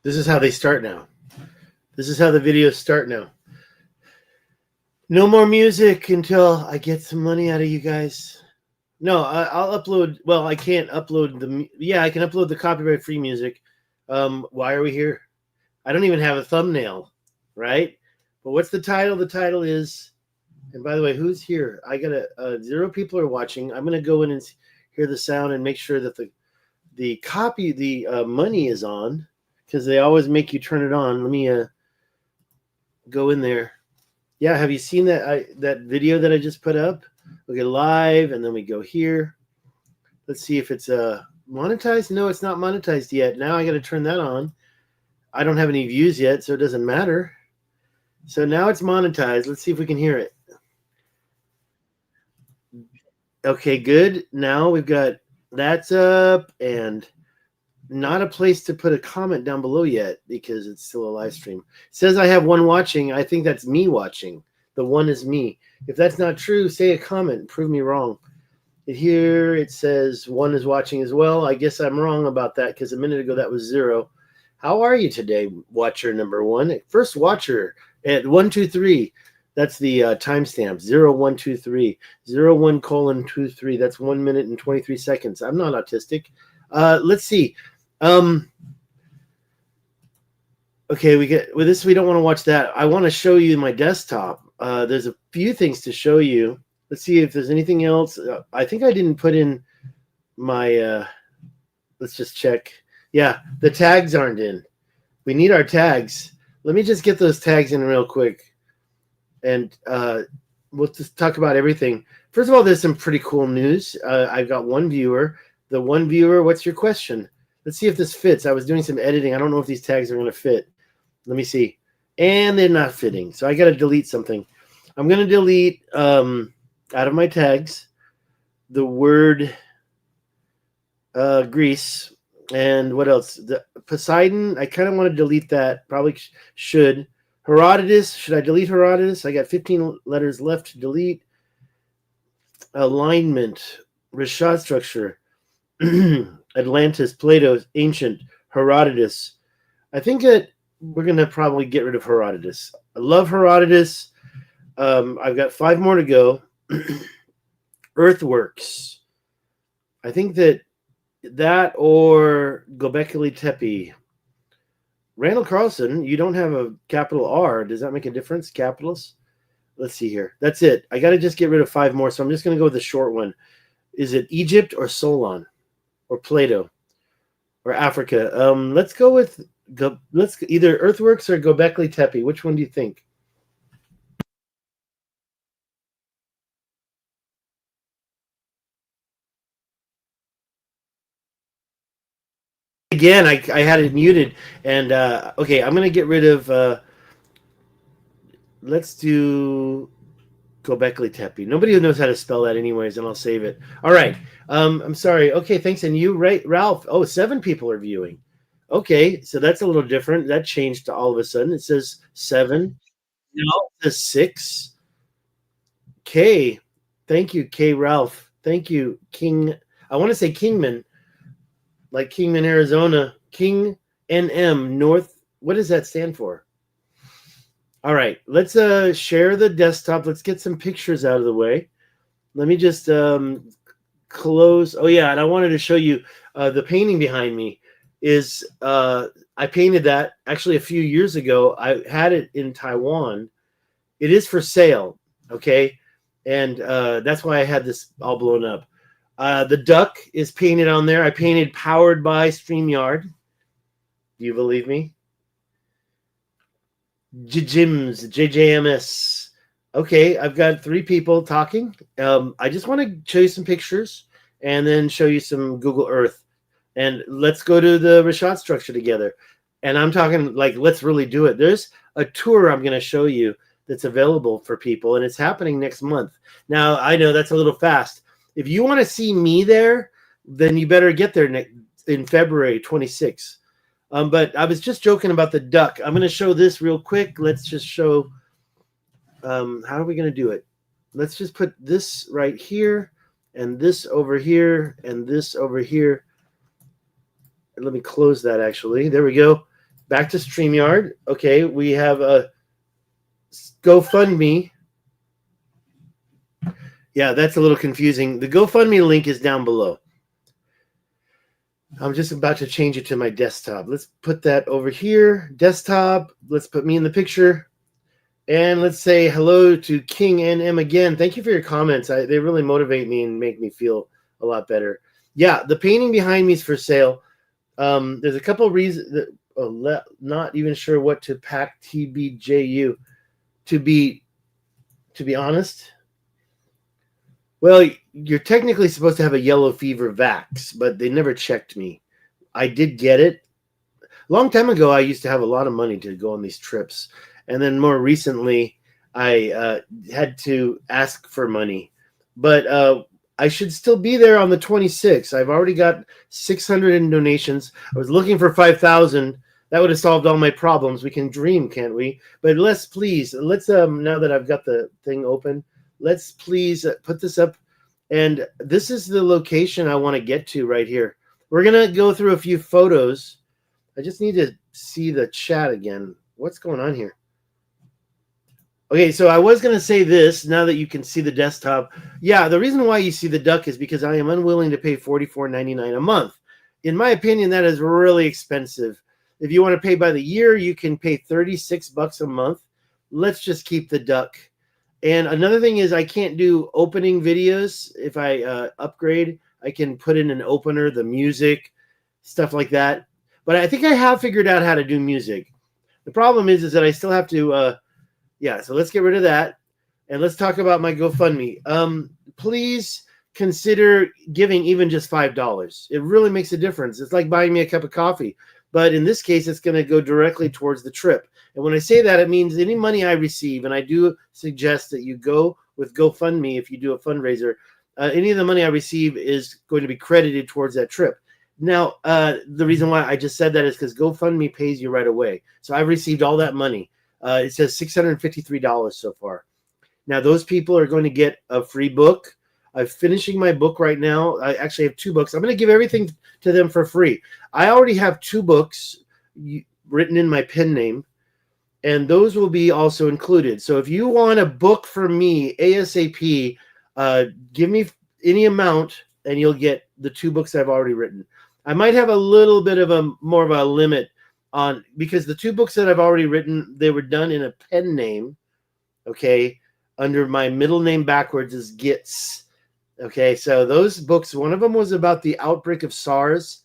This is how they start now. This is how the videos start now. No more music until I get some money out of you guys. No, I'll upload. Well, I can't upload the. Yeah, I can upload the copyright-free music. Why are we here? I don't even have a thumbnail, right? But what's the title? The title is. And by the way, who's here? I got 0 people are watching. I'm gonna go in and hear the sound and make sure that the money is on, because they always make you turn it on. Let me go in there. Yeah, have you seen that video that I just put up? Okay, live, and then we go here. Let's see if it's monetized. No, it's not monetized yet. Now I got to turn that on. I don't have any views yet, so it doesn't matter. So now it's monetized. Let's see if we can hear it. Okay, good. Now we've got that's up, and not a place to put a comment down below yet because it's still a live stream. It says I have 1 watching. I think that's me watching. The 1 is me. If that's not true, say a comment. Prove me wrong. Here it says 1 is watching as well. I guess I'm wrong about that because a minute ago that was 0. How are you today, watcher number 1? First watcher at 123. That's the timestamp, 0123, 01:23. That's 1 minute and 23 seconds. I'm not autistic. Let's see. Okay, with this, we don't want to watch that. I want to show you my desktop. There's a few things to show you. Let's see if there's anything else. I think I didn't put in my, let's just check. Yeah, the tags aren't in. We need our tags. Let me just get those tags in real quick. And we'll just talk about everything. First of all, there's some pretty cool news. I've got 1 viewer. The 1 viewer, what's your question? Let's see if this fits. I was doing some editing. I don't know if these tags are going to fit. Let me see. And they're not fitting. So I got to delete something. I'm going to delete, out of my tags, the word Greece. And what else? The Poseidon, I kind of want to delete that. Probably should. Herodotus, should I delete Herodotus? I got 15 letters left to delete. Alignment, Richat Structure, Atlantis, Plato, Ancient, Herodotus. I think that we're going to probably get rid of Herodotus. I love Herodotus. I've got 5 more to go. Earthworks. I think that or Göbekli Tepe. Randall Carlson, you don't have a capital R. Does that make a difference? Capitals? Let's see here. That's it. I got to just get rid of 5 more, so I'm just going to go with the short one. Is it Egypt or Solon or Plato or Africa? Let's go with either Earthworks or Göbekli Tepe. Which one do you think? Again, I had it muted, and okay, I'm gonna get rid of. Let's do Göbekli Tepe. Nobody knows how to spell that, anyways, and I'll save it. All right. I'm sorry. Okay, thanks. And you, right, Ralph? Oh, 7 people are viewing. Okay, so that's a little different. That changed all of a sudden. It says 7. No, it says 6. K. Thank you, K. Ralph. Thank you, King. I want to say Kingman. Like Kingman, Arizona. King NM North. What does that stand for? All right, let's share the desktop. Let's get some pictures out of the way. Let me just close. Oh, yeah, and I wanted to show you the painting behind me. I painted that actually a few years ago. I had it in Taiwan. It is for sale, okay? And that's why I had this all blown up. The duck is painted on there. I painted powered by StreamYard. Do you believe me? JJMS. Okay, I've got 3 people talking. I just want to show you some pictures and then show you some Google Earth. And let's go to the Richat Structure together. And I'm talking like, let's really do it. There's a tour I'm going to show you that's available for people, and it's happening next month. Now, I know that's a little fast. If you want to see me there, then you better get there in February 26th. But I was just joking about the duck. I'm going to show this real quick. Let's just show how are we going to do it? Let's just put this right here and this over here and this over here. Let me close that, actually. There we go. back to StreamYard. Okay, we have a GoFundMe. Yeah, that's a little confusing. The GoFundMe link is down below. I'm just about to change it to my desktop. Let's put that over here. Desktop. Let's put me in the picture. And let's say hello to King NM again. Thank you for your comments. They really motivate me and make me feel a lot better. Yeah, the painting behind me is for sale. There's a couple of reasons that not even sure what to pack TBJU. To be honest, well, you're technically supposed to have a yellow fever vax, but they never checked me. I did get it. A long time ago, I used to have a lot of money to go on these trips. And then more recently, I had to ask for money. But I should still be there on the 26th. I've already got 600 in donations. I was looking for 5,000. That would have solved all my problems. We can dream, can't we? But let's now that I've got the thing open, let's please put this up. And this is the location I want to get to right here. We're going to go through a few photos. I just need to see the chat again. What's going on here? Okay, so I was going to say this, now that you can see the desktop. Yeah, the reason why you see the duck is because I am unwilling to pay $44.99 a month. In my opinion, that is really expensive. If you want to pay by the year, you can pay $36 a month. Let's just keep the duck. And another thing is I can't do opening videos. If I upgrade, I can put in an opener, the music, stuff like that. But I think I have figured out how to do music. The problem is that I still have to... yeah, so let's get rid of that. And let's talk about my GoFundMe. Please consider giving even just $5. It really makes a difference. It's like buying me a cup of coffee. But in this case, it's going to go directly towards the trip. And when I say that, it means any money I receive, and I do suggest that you go with GoFundMe if you do a fundraiser, any of the money I receive is going to be credited towards that trip. Now, the reason why I just said that is because GoFundMe pays you right away. So I've received all that money. It says $653 so far. Now, those people are going to get a free book. I'm finishing my book right now. I actually have 2 books. I'm going to give everything to them for free. I already have 2 books written in my pen name, and those will be also included. So if you want a book from me ASAP, give me any amount, and you'll get the 2 books I've already written. I might have a little bit of more of a limit on, because the 2 books that I've already written, they were done in a pen name, okay, under my middle name backwards is Gitz. Okay, so those books, one of them was about the outbreak of SARS.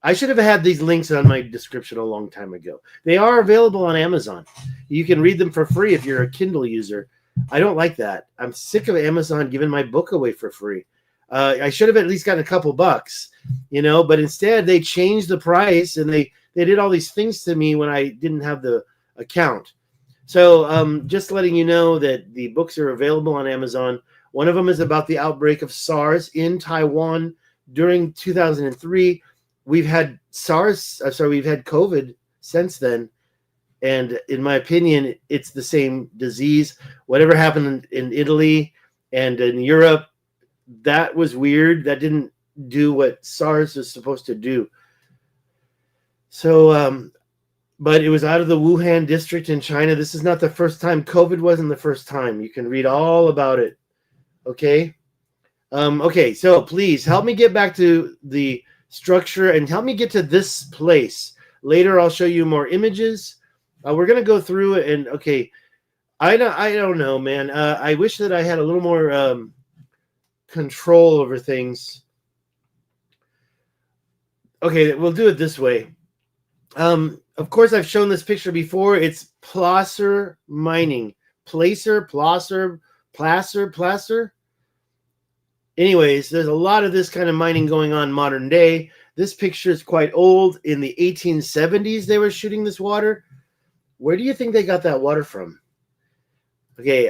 I should have had these links on my description a long time ago. They are available on Amazon. You can read them for free if you're a Kindle user. I don't like that. I'm sick of Amazon giving my book away for free. I should have at least gotten a couple bucks, you know, but instead they changed the price, and they did all these things to me when I didn't have the account. So just letting you know that the books are available on Amazon. One of them is about the outbreak of SARS in Taiwan during 2003. We've had we've had COVID since then. And in my opinion, it's the same disease. Whatever happened in Italy and in Europe, that was weird. That didn't do what SARS was supposed to do. So, but it was out of the Wuhan district in China. This is not the first time. COVID wasn't the first time. You can read all about it. Okay. Okay. So please help me get back to the structure and help me get to this place. Later, I'll show you more images. We're going to go through it, and okay. I don't know, man. I wish that I had a little more control over things. Okay. We'll do it this way. Of course, I've shown this picture before. It's placer mining. Placer. Anyways, there's a lot of this kind of mining going on modern day. This picture is quite old. In the 1870s, they were shooting this water. Where do you think they got that water from? Okay,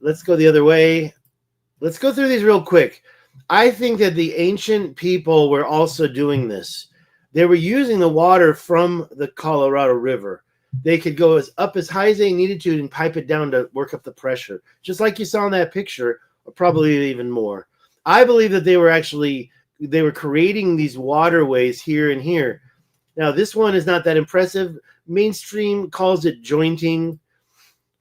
let's go the other way. Let's go through these real quick. I think that the ancient people were also doing this. They were using the water from the Colorado River. They could go up as high as they needed to and pipe it down to work up the pressure. Just like you saw in that picture, or probably even more. I believe that they were creating these waterways here and here. Now, this one is not that impressive. Mainstream calls it jointing.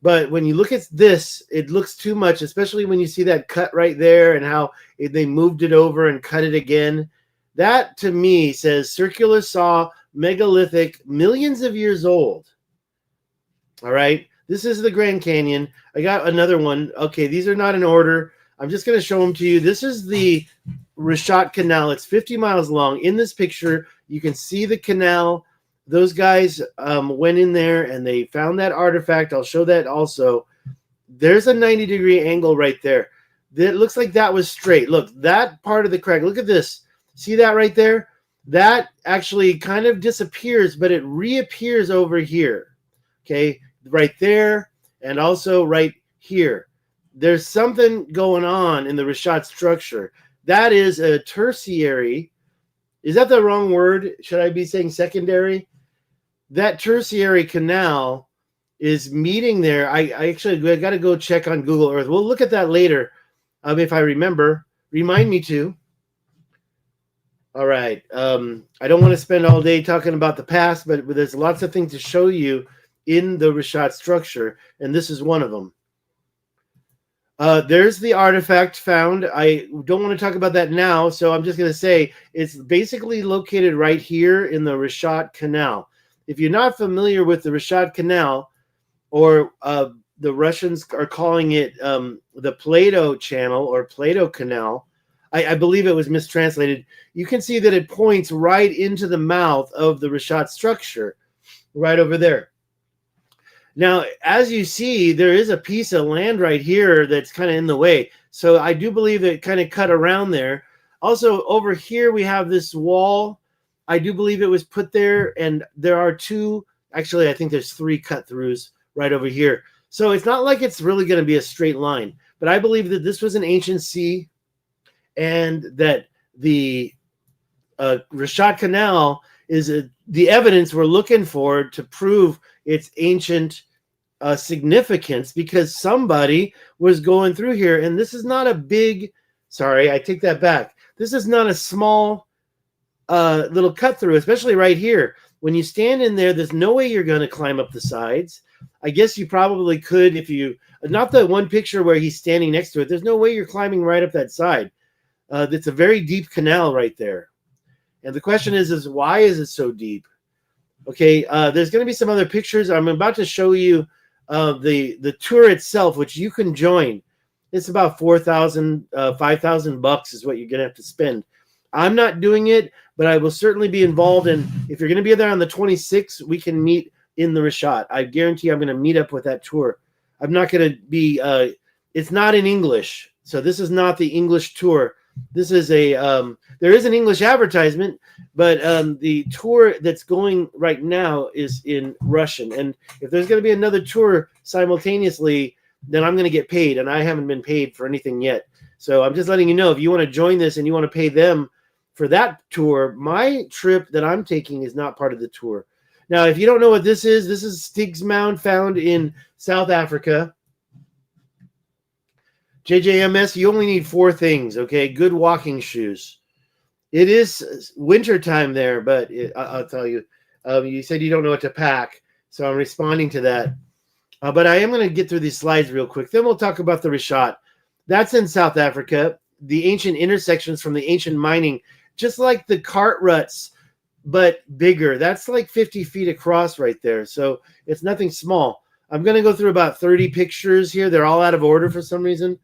But when you look at this, it looks too much, especially when you see that cut right there and how they moved it over and cut it again. That, to me, says circular saw, megalithic, millions of years old. All right. This is the Grand Canyon. I got another one. Okay, these are not in order. I'm just going to show them to you. This is the Richat Canal. It's 50 miles long. In this picture, you can see the canal. Those guys went in there and they found that artifact. I'll show that also. There's a 90-degree angle right there. It looks like that was straight. Look, that part of the crack. Look at this. See that right there? That actually kind of disappears, but it reappears over here. Okay, right there and also right here. There's something going on in the Richat structure. That is a tertiary. Is that the wrong word? Should I be saying secondary? That tertiary canal is meeting there. I got to go check on Google Earth. We'll look at that later if I remember. Remind me to. All right. I don't want to spend all day talking about the past, but there's lots of things to show you in the Richat structure, and this is one of them. There's the artifact found. I don't want to talk about that now, so I'm just going to say it's basically located right here in the Richat Canal. If you're not familiar with the Richat Canal, or the Russians are calling it the Plato Channel or Plato Canal, I believe it was mistranslated. You can see that it points right into the mouth of the Richat structure, right over there. Now, as you see, there is a piece of land right here that's kind of in the way. So I do believe that it kind of cut around there. Also, over here, we have this wall. I do believe it was put there, and there are two, actually, I think there's 3 cut-throughs right over here. So it's not like it's really going to be a straight line, but I believe that this was an ancient sea and that the Richat Canal is the evidence we're looking for to prove its ancient significance, because somebody was going through here. And this is not a big, sorry, I take that back. This is not a small little cut through, especially right here. When you stand in there, there's no way you're going to climb up the sides. I guess you probably could if you, not the one picture where he's standing next to it. There's no way you're climbing right up that side. It's a very deep canal right there. And the question is why is it so deep? Okay, there's going to be some other pictures. I'm about to show you the tour itself, which you can join. It's about $4,000, $5,000 is what you're going to have to spend. I'm not doing it, but I will certainly be involved. And if you're going to be there on the 26th, we can meet in the Richat. I guarantee I'm going to meet up with that tour. I'm not going to be, it's not in English. So this is not the English tour. This is a, there is an English advertisement, but the tour that's going right now is in Russian. And if there's going to be another tour simultaneously, then I'm going to get paid. And I haven't been paid for anything yet. So I'm just letting you know, if you want to join this and you want to pay them for that tour, my trip that I'm taking is not part of the tour. Now, if you don't know what this is Stig's Mound, found in South Africa. JJMS, you only need 4 things, okay? Good walking shoes. It is winter time there, but I'll tell you. You said you don't know what to pack, so I'm responding to that. But I am going to get through these slides real quick. Then we'll talk about the Richat. That's in South Africa. The ancient intersections from the ancient mining, just like the cart ruts, but bigger. That's like 50 feet across right there, so it's nothing small. I'm going to go through about 30 pictures here. They're all out of order for some reason.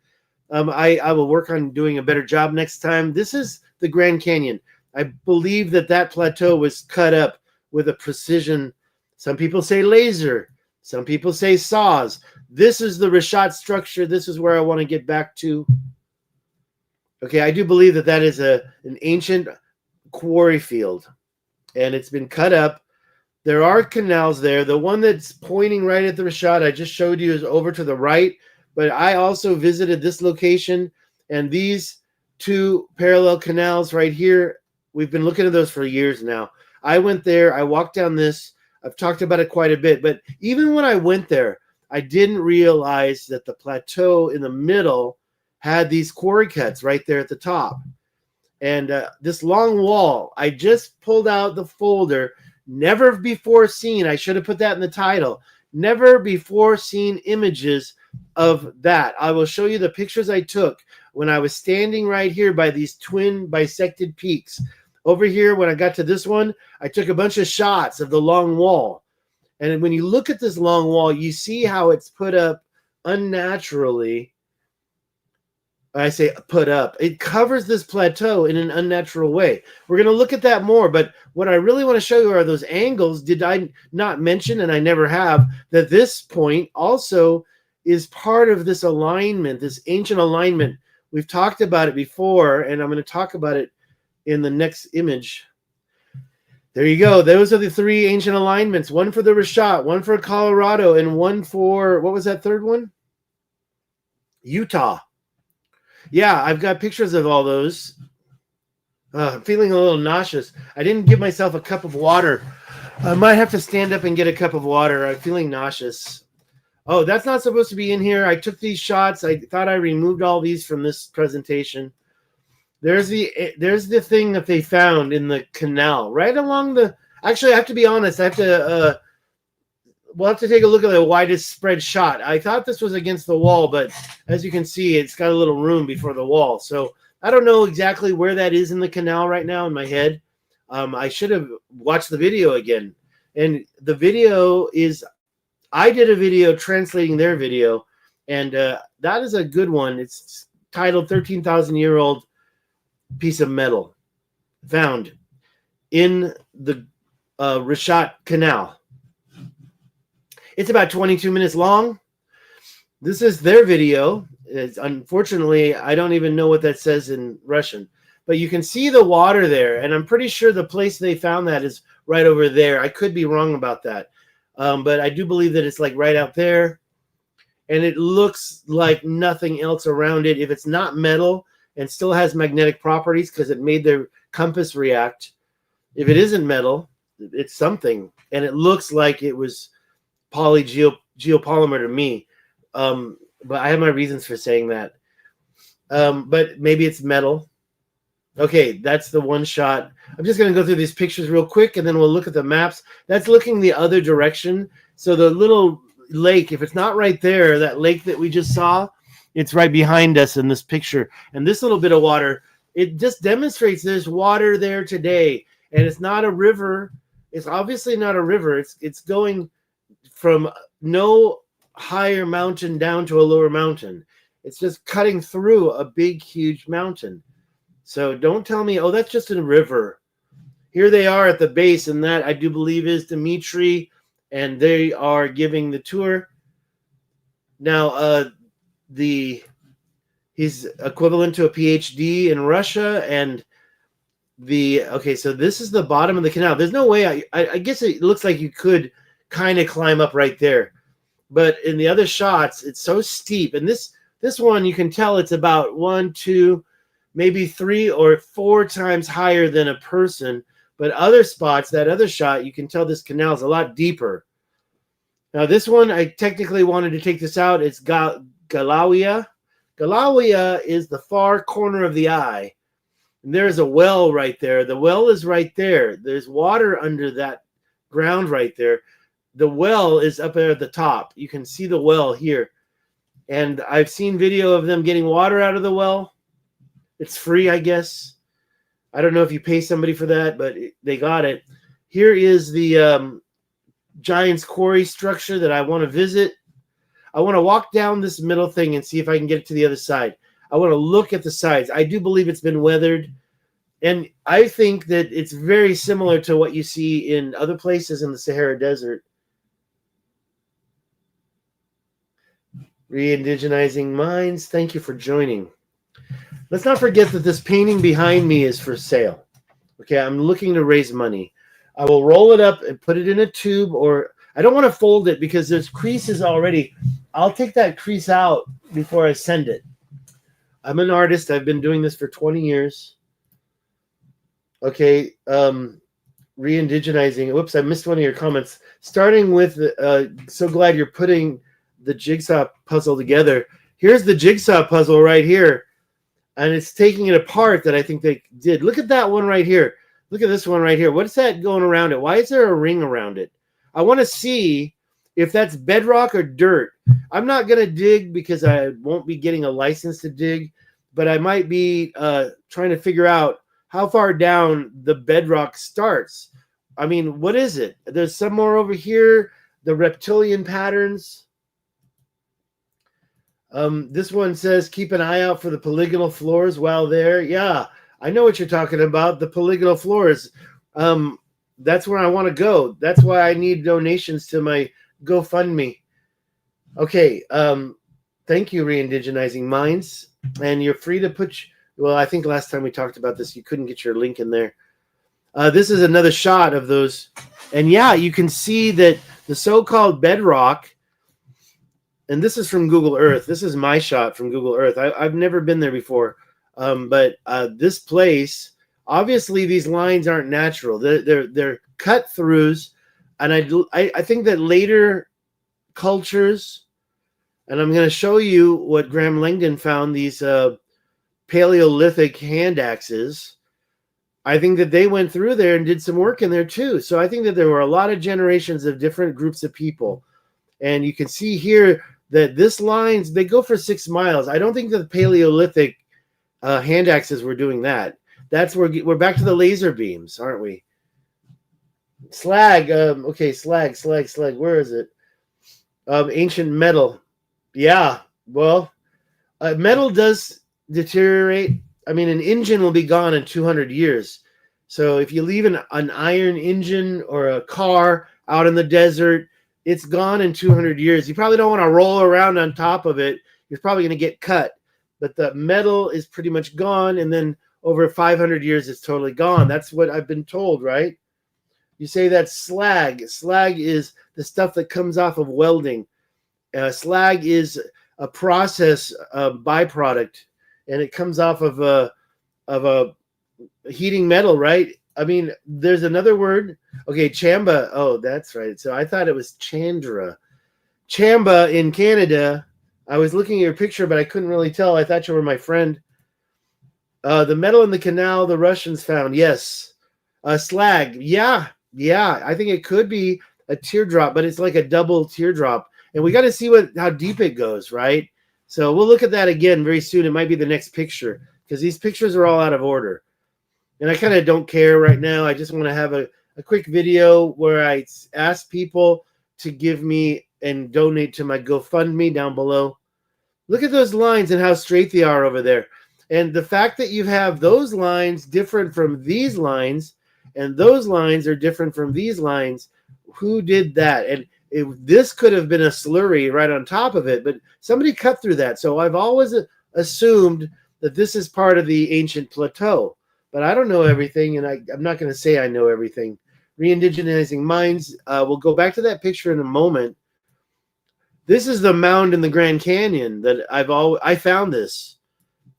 I will work on doing a better job next time. This is the Grand Canyon. I believe that plateau was cut up with a precision. Some people say laser. Some people say saws. This is the Richat structure. This is where I want to get back to. Okay, I do believe that is an ancient quarry field, and it's been cut up. There are canals there. The one that's pointing right at the Richat I just showed you is over to the right. But I also visited this location, and these 2 parallel canals right here, we've been looking at those for years now. I went there. I walked down this. I've talked about it quite a bit. But even when I went there, I didn't realize that the plateau in the middle had these quarry cuts right there at the top. And this long wall, I just pulled out the folder Never before seen, I should have put that in the title, never before seen images of that. I will show you the pictures I took when I was standing right here by these twin bisected peaks. Over here, when I got to this one, I took a bunch of shots of the long wall. And when you look at this long wall, you see how it's put up unnaturally. I say put up. It covers this plateau in an unnatural way. We're going to look at that more, but what I really want to show you are those angles. Did I not mention, and I never have, that this point also is part of this alignment, this ancient alignment. We've talked about it before, and I'm going to talk about it in the next image. There you go. Those are the three ancient alignments. One for the Richat, one for Colorado, and one for, what was that third one? Utah. Yeah, I've got pictures of all those. I'm feeling a little nauseous. I didn't give myself a cup of water. I might have to stand up and get a cup of water. I'm feeling nauseous. Oh, that's not supposed to be in here. I took these shots. I thought I removed all these from this presentation. There's the thing that they found in the canal right along the. Actually, I have to be honest. I have to. We'll have to take a look at the widest spread shot. I thought this was against the wall, but as you can see, it's got a little room before the wall. So I don't know exactly where that is in the canal right now in my head. I should have watched the video again. And the video is, I did a video translating their video, and that is a good one. It's titled 13,000-Year-Old Piece of Metal Found in the Richat Canal. It's about 22 minutes long. This is their video. Unfortunately, I don't even know what that says in Russian. But you can see the water there, and I'm pretty sure the place they found that is right over there. I could be wrong about that. But I do believe that it's like right out there. And it looks like nothing else around it. If it's not metal and still has magnetic properties because it made their compass react, if it isn't metal, it's something. And it looks like it was geopolymer to me, but I have my reasons for saying that. But maybe it's metal. Okay, that's the one shot. I'm just going to go through these pictures real quick, and then we'll look at the maps. That's looking the other direction. So the little lake, if it's not right there, that lake that we just saw, it's right behind us in this picture. And this little bit of water, it just demonstrates there's water there today, and it's not a river. It's obviously not a river. It's going from no higher mountain down to a lower mountain. It's just cutting through a big, huge mountain. So don't tell me, oh, that's just a river. Here they are at the base, and that I do believe is Dmitry, and they are giving the tour. Now, he's equivalent to a PhD in Russia, and okay, so this is the bottom of the canal. There's no way, I guess it looks like you could kind of climb up right there, but in the other shots it's so steep, and this one you can tell it's about 1, 2, maybe 3 or 4 times higher than a person. But other spots, that other shot, you can tell this canal is a lot deeper. Now this one, I technically wanted to take this out. It's Galawia. Galawia is the far corner of the eye, and there's a well right there. The well is right there. There's water under that ground right there. The well is up there at the top. You can see the well here. And I've seen video of them getting water out of the well. It's free, I guess. I don't know if you pay somebody for that, but they got it. Here is the Giant's Quarry structure that I want to visit. I want to walk down this middle thing and see if I can get it to the other side. I want to look at the sides. I do believe it's been weathered. And I think that it's very similar to what you see in other places in the Sahara Desert. Re-indigenizing minds. Thank you for joining. Let's not forget that this painting behind me is for sale. Okay, I'm looking to raise money. I will roll it up and put it in a tube, or I don't want to fold it because there's creases already. I'll take that crease out before I send it. I'm an artist. I've been doing this for 20 years. Okay, re-indigenizing. Whoops, I missed one of your comments. Starting with, so glad you're putting the jigsaw puzzle together. Here's the jigsaw puzzle right here. And it's taking it apart that I think they did. Look at that one right here. Look at this one right here. What's that going around it? Why is there a ring around it? I want to see if that's bedrock or dirt. I'm not going to dig because I won't be getting a license to dig, but I might be trying to figure out how far down the bedrock starts. I mean, what is it? There's some more over here, the reptilian patterns. This one says, keep an eye out for the polygonal floors while there. Yeah, I know what you're talking about, the polygonal floors. That's where I want to go. That's why I need donations to my GoFundMe. Okay, thank you, Reindigenizing Minds. And you're free to put, well, I think last time we talked about this, you couldn't get your link in there. This is another shot of those. And yeah, you can see that the so-called bedrock, and this is from Google Earth. This is my shot from Google Earth. I've never been there before. But this place, obviously these lines aren't natural. They're cut throughs. And I think that later cultures, and I'm going to show you what Graham Langdon found, these Paleolithic hand axes. I think that they went through there and did some work in there too. So I think that there were a lot of generations of different groups of people. And you can see here that this lines, they go for 6 miles. I don't think that the Paleolithic hand axes were doing that. That's where we're back to the laser beams, aren't we? Slag. Okay, slag. Where is it? Ancient metal. Yeah, well, metal does deteriorate. I mean, an engine will be gone in 200 years. So if you leave an iron engine or a car out in the desert, it's gone in 200 years. You probably don't want to roll around on top of it. You're probably going to get cut. But the metal is pretty much gone, and then over 500 years, it's totally gone. That's what I've been told, right? You say that's slag. Slag is the stuff that comes off of welding. Slag is a process byproduct, and it comes off of a heating metal, right? I mean, there's another word. Okay, chamba. Oh, that's right. So I thought it was Chandra. Chamba in Canada. I was looking at your picture, but I couldn't really tell. I thought you were my friend. The metal in the canal the Russians found. Yes. Slag. Yeah. I think it could be a teardrop, but it's like a double teardrop. And we got to see how deep it goes, right? So we'll look at that again very soon. It might be the next picture because these pictures are all out of order. And I kind of don't care right now. I just want to have a quick video where I ask people to give me and donate to my GoFundMe down below. Look at those lines and how straight they are over there. And the fact that you have those lines different from these lines, and those lines are different from these lines, who did that? And this could have been a slurry right on top of it, but somebody cut through that. So I've always assumed that this is part of the ancient plateau. But I don't know everything, and I'm not going to say I know everything. Reindigenizing Minds, we'll go back to that picture in a moment. This is the mound in the Grand Canyon that I found this.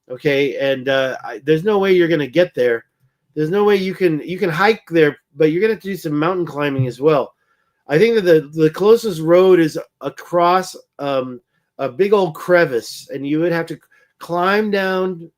Okay, and there's no way you're going to get there. There's no way you can hike there, but you're going to have to do some mountain climbing as well. I think that the closest road is across a big old crevice, and you would have to climb down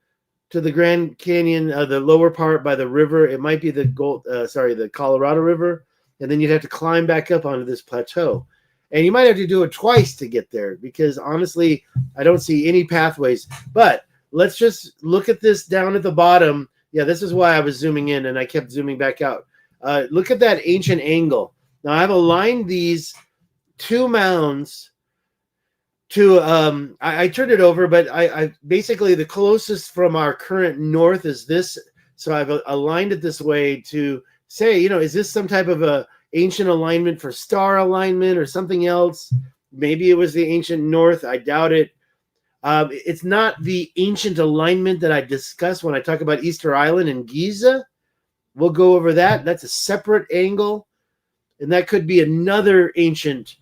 to the Grand Canyon, the lower part by the river. It might be the Colorado River, and then you'd have to climb back up onto this plateau. And you might have to do it twice to get there because, honestly, I don't see any pathways. But let's just look at this down at the bottom. Yeah, this is why I was zooming in, and I kept zooming back out. Look at that ancient angle. Now, I've aligned these 2 mounds to I turned it over, but I basically the closest from our current north is this. So I've aligned it this way to say, is this some type of a ancient alignment for star alignment or something else? Maybe it was the ancient north. I doubt it. It's not the ancient alignment that I discussed when I talk about Easter Island and Giza. We'll go over that. That's a separate angle. And that could be another ancient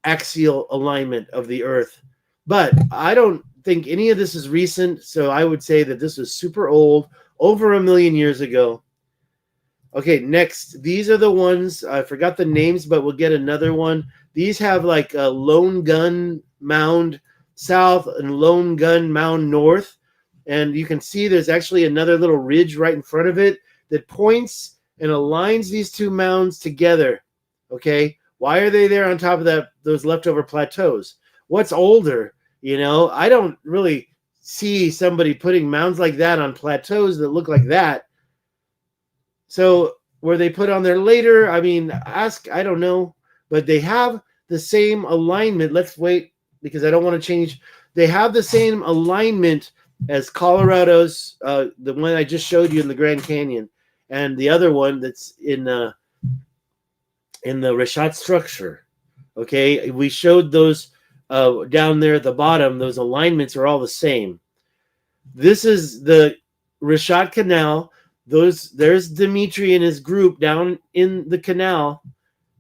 axial alignment of the Earth. But I don't think any of this is recent. So I would say that this was super old, over 1 million years ago. Okay, next. These are the ones. I forgot the names, but we'll get another one. These have like a Lone Gun Mound south and Lone Gun Mound north. And you can see there's actually another little ridge right in front of it that points and aligns these two mounds together. Okay, why are they there on top of those leftover plateaus? What's older? You know, I don't really see somebody putting mounds like that on plateaus that look like that. So were they put on there later? I mean, I don't know, but they have the same alignment. Let's wait because I don't want to change. They have the same alignment as Colorado's, the one I just showed you in the Grand Canyon, and the other one that's in the Richat Structure. Okay, we showed those down there at the bottom. Those alignments are all the same. This is the Richat Canal. There's Dimitri and his group down in the canal,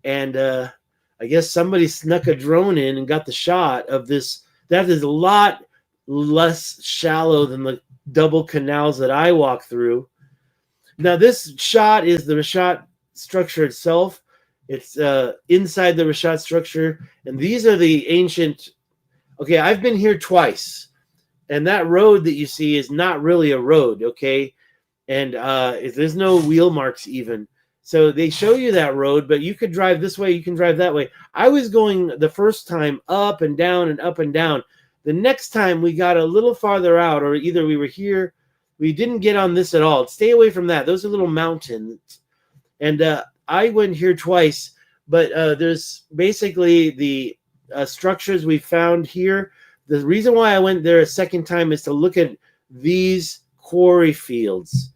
and I guess somebody snuck a drone in and got the shot of this. That is a lot less shallow than the double canals that I walk through. Now this shot is the Richat Structure itself. It's inside the Richat Structure, and these are the ancient. Okay, I've been here twice, and that road that you see is not really a road. Okay, and there's no wheel marks even. So they show you that road, but you could drive this way, you can drive that way. I was going the first time up and down and up and down. The next time we got a little farther out, or either we were here, we didn't get on this at all. Stay away from that. Those are little mountains. And I went here twice, but there's basically the structures we found here. The reason why I went there a second time is to look at these quarry fields.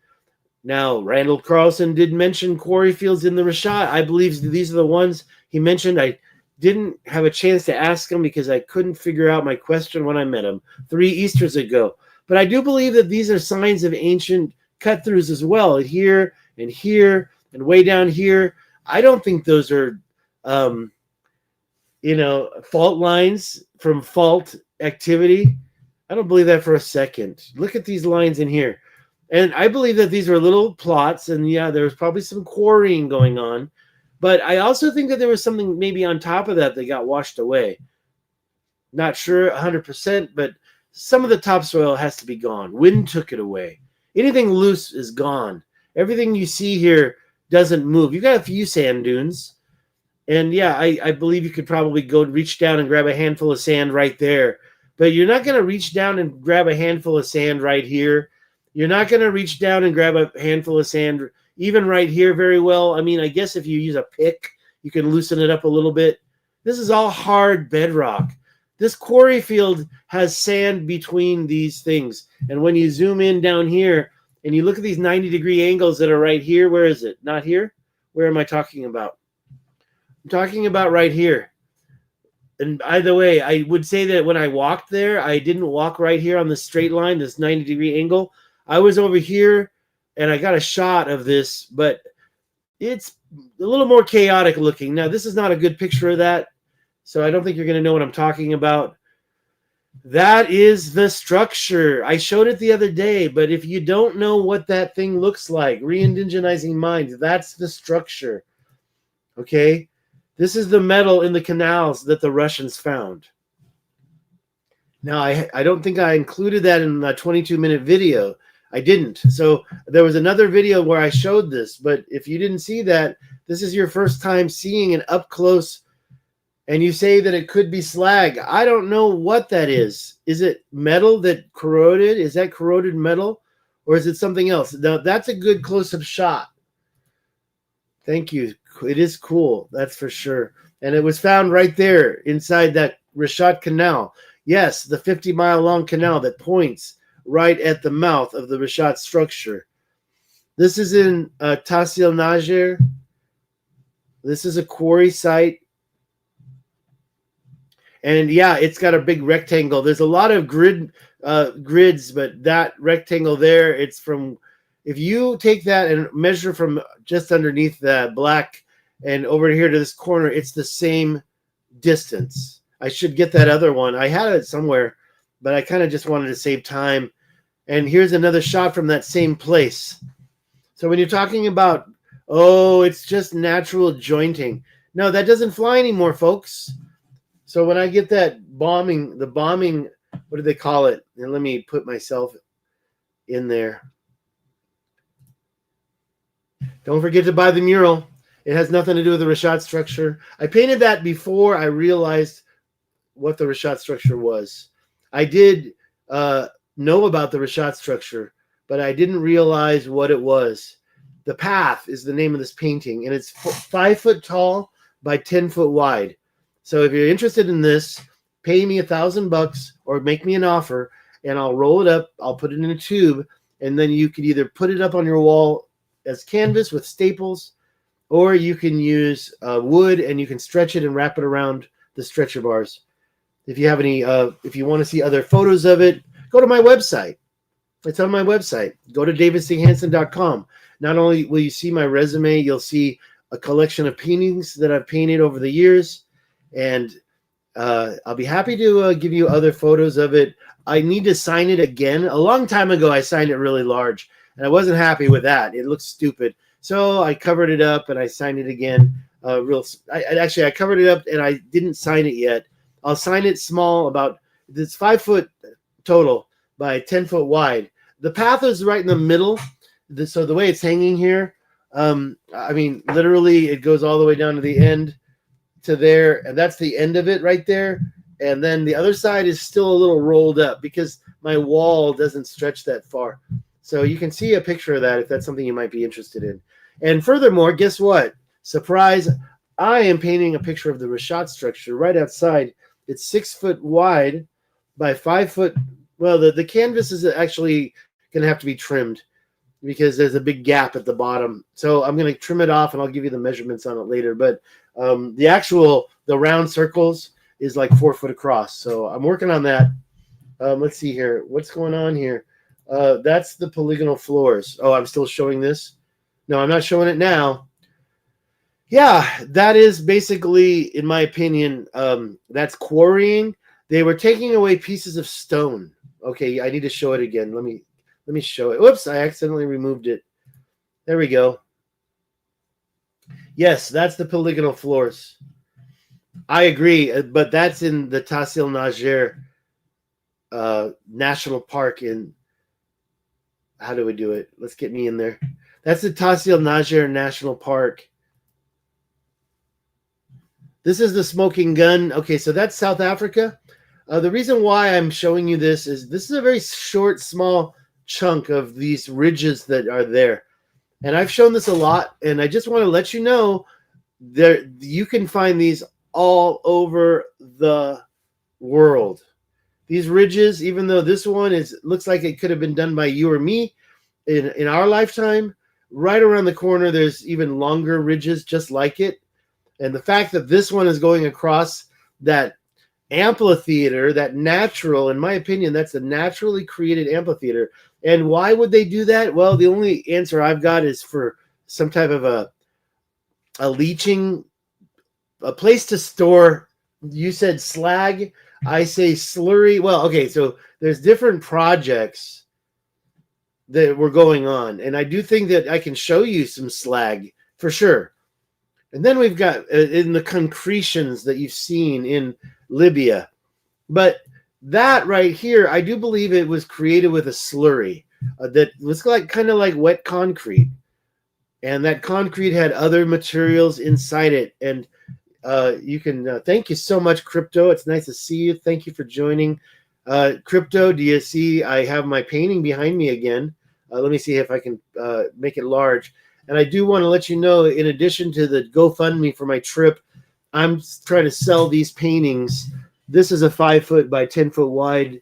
Now, Randall Carlson did mention quarry fields in the Richat. I believe these are the ones he mentioned. I didn't have a chance to ask him because I couldn't figure out my question when I met him 3 Easters ago. But I do believe that these are signs of ancient cut-throughs as well, here and way down here. I don't think those are, fault lines from fault activity. I don't believe that for a second. Look at these lines in here. And I believe that these were little plots, and yeah, there was probably some quarrying going on. But I also think that there was something maybe on top of that got washed away. Not sure 100%, but some of the topsoil has to be gone. Wind took it away. Anything loose is gone. Everything you see here doesn't move. You've got a few sand dunes. And yeah, I believe you could probably go reach down and grab a handful of sand right there. But you're not going to reach down and grab a handful of sand right here. You're not going to reach down and grab a handful of sand, even right here, very well. I mean, I guess if you use a pick, you can loosen it up a little bit. This is all hard bedrock. This quarry field has sand between these things. And when you zoom in down here and you look at these 90-degree angles that are right here, where is it? Not here? Where am I talking about? I'm talking about right here. And by the way, I would say that when I walked there, I didn't walk right here on the straight line, this 90-degree angle. I was over here, and I got a shot of this, but it's a little more chaotic looking. Now, this is not a good picture of that, so I don't think you're going to know what I'm talking about. That is the structure. I showed it the other day, but if you don't know what that thing looks like, re-indigenizing minds, that's the structure. Okay? This is the metal in the canals that the Russians found. Now, I don't think I included that in the 22-minute video. I didn't. So there was another video where I showed this, but if you didn't see that, this is your first time seeing it up close, and you say that it could be slag. I don't know what that is. Is it metal that corroded? Is that corroded metal, or is it something else? Now, that's a good close-up shot. Thank you. It is cool, that's for sure. And it was found right there inside that Richat Canal. Yes, the 50-mile-long canal that points right at the mouth of the Richat Structure. This is in Tahsil Najer. This is a quarry site. And yeah, it's got a big rectangle. There's a lot of grids, but that rectangle there, it's from, if you take that and measure from just underneath the black and over here to this corner, it's the same distance. I should get that other one. I had it somewhere, but I kind of just wanted to save time. And here's another shot from that same place. So when you're talking about, oh, it's just natural jointing. No, that doesn't fly anymore, folks. So when I get that bombing, what do they call it? And let me put myself in there. Don't forget to buy the mural. It has nothing to do with the Richat structure. I painted that before I realized what the Richat structure was. I did know about the Richat structure, but I didn't realize what it was. The Path is the name of this painting, and it's 5 foot tall by 10 foot wide. So if you're interested in this, pay me $1,000 or make me an offer, and I'll roll it up. I'll put it in a tube, and then you could either put it up on your wall as canvas with staples, or you can use wood and you can stretch it and wrap it around the stretcher bars. If you have any, if you want to see other photos of it, go to my website. It's on my website. Go to davidchanson.com. Not only will you see my resume, you'll see a collection of paintings that I've painted over the years, and I'll be happy to give you other photos of it. I need to sign it again. A long time ago, I signed it really large, and I wasn't happy with that. It looks stupid. So I covered it up, and I signed it again. I covered it up, and I didn't sign it yet. I'll sign it small, about, it's 5 foot total by 10 foot wide. The path is right in the middle. So the way it's hanging here, I mean, literally it goes all the way down to the end to there, and that's the end of it right there. And then the other side is still a little rolled up because my wall doesn't stretch that far. So you can see a picture of that if that's something you might be interested in. And furthermore, guess what? Surprise, I am painting a picture of the Richat structure right outside. It's 6 foot wide by 5 foot. Well, the canvas is actually going to have to be trimmed because there's a big gap at the bottom. So I'm going to trim it off, and I'll give you the measurements on it later. But the round circles is like 4 foot across. So I'm working on that. Let's see here. What's going on here? That's the polygonal floors. Oh, I'm still showing this? No, I'm not showing it now. Yeah, that is basically, in my opinion, that's quarrying. They were taking away pieces of stone. Okay, I need to show it again. Let me show it. Whoops, I accidentally removed it. There we go. Yes, that's the polygonal floors. I agree, but that's in the Tahsil Najer National Park in, how do we do it? Let's get me in there. That's the Tahsil Najer National Park. This is the smoking gun. Okay, so that's South Africa. The reason why I'm showing you this is a very short, small chunk of these ridges that are there. And I've shown this a lot, and I just want to let you know there you can find these all over the world. These ridges, even though this one looks like it could have been done by you or me in our lifetime, right around the corner there's even longer ridges just like it. And the fact that this one is going across that amphitheater, that natural, in my opinion, that's a naturally created amphitheater. And why would they do that? Well, the only answer I've got is for some type of a leaching, a place to store. You said slag, I say slurry. Well, okay, so there's different projects that were going on, and I do think that I can show you some slag for sure. And then we've got in the concretions that you've seen in Libya. But that right here, I do believe it was created with a slurry that was kind of like wet concrete. And that concrete had other materials inside it. And you can thank you so much, Crypto. It's nice to see you. Thank you for joining. Crypto, do you see I have my painting behind me again? Let me see if I can make it large. And I do want to let you know, in addition to the GoFundMe for my trip, I'm trying to sell these paintings. This is a 5 foot by 10 foot wide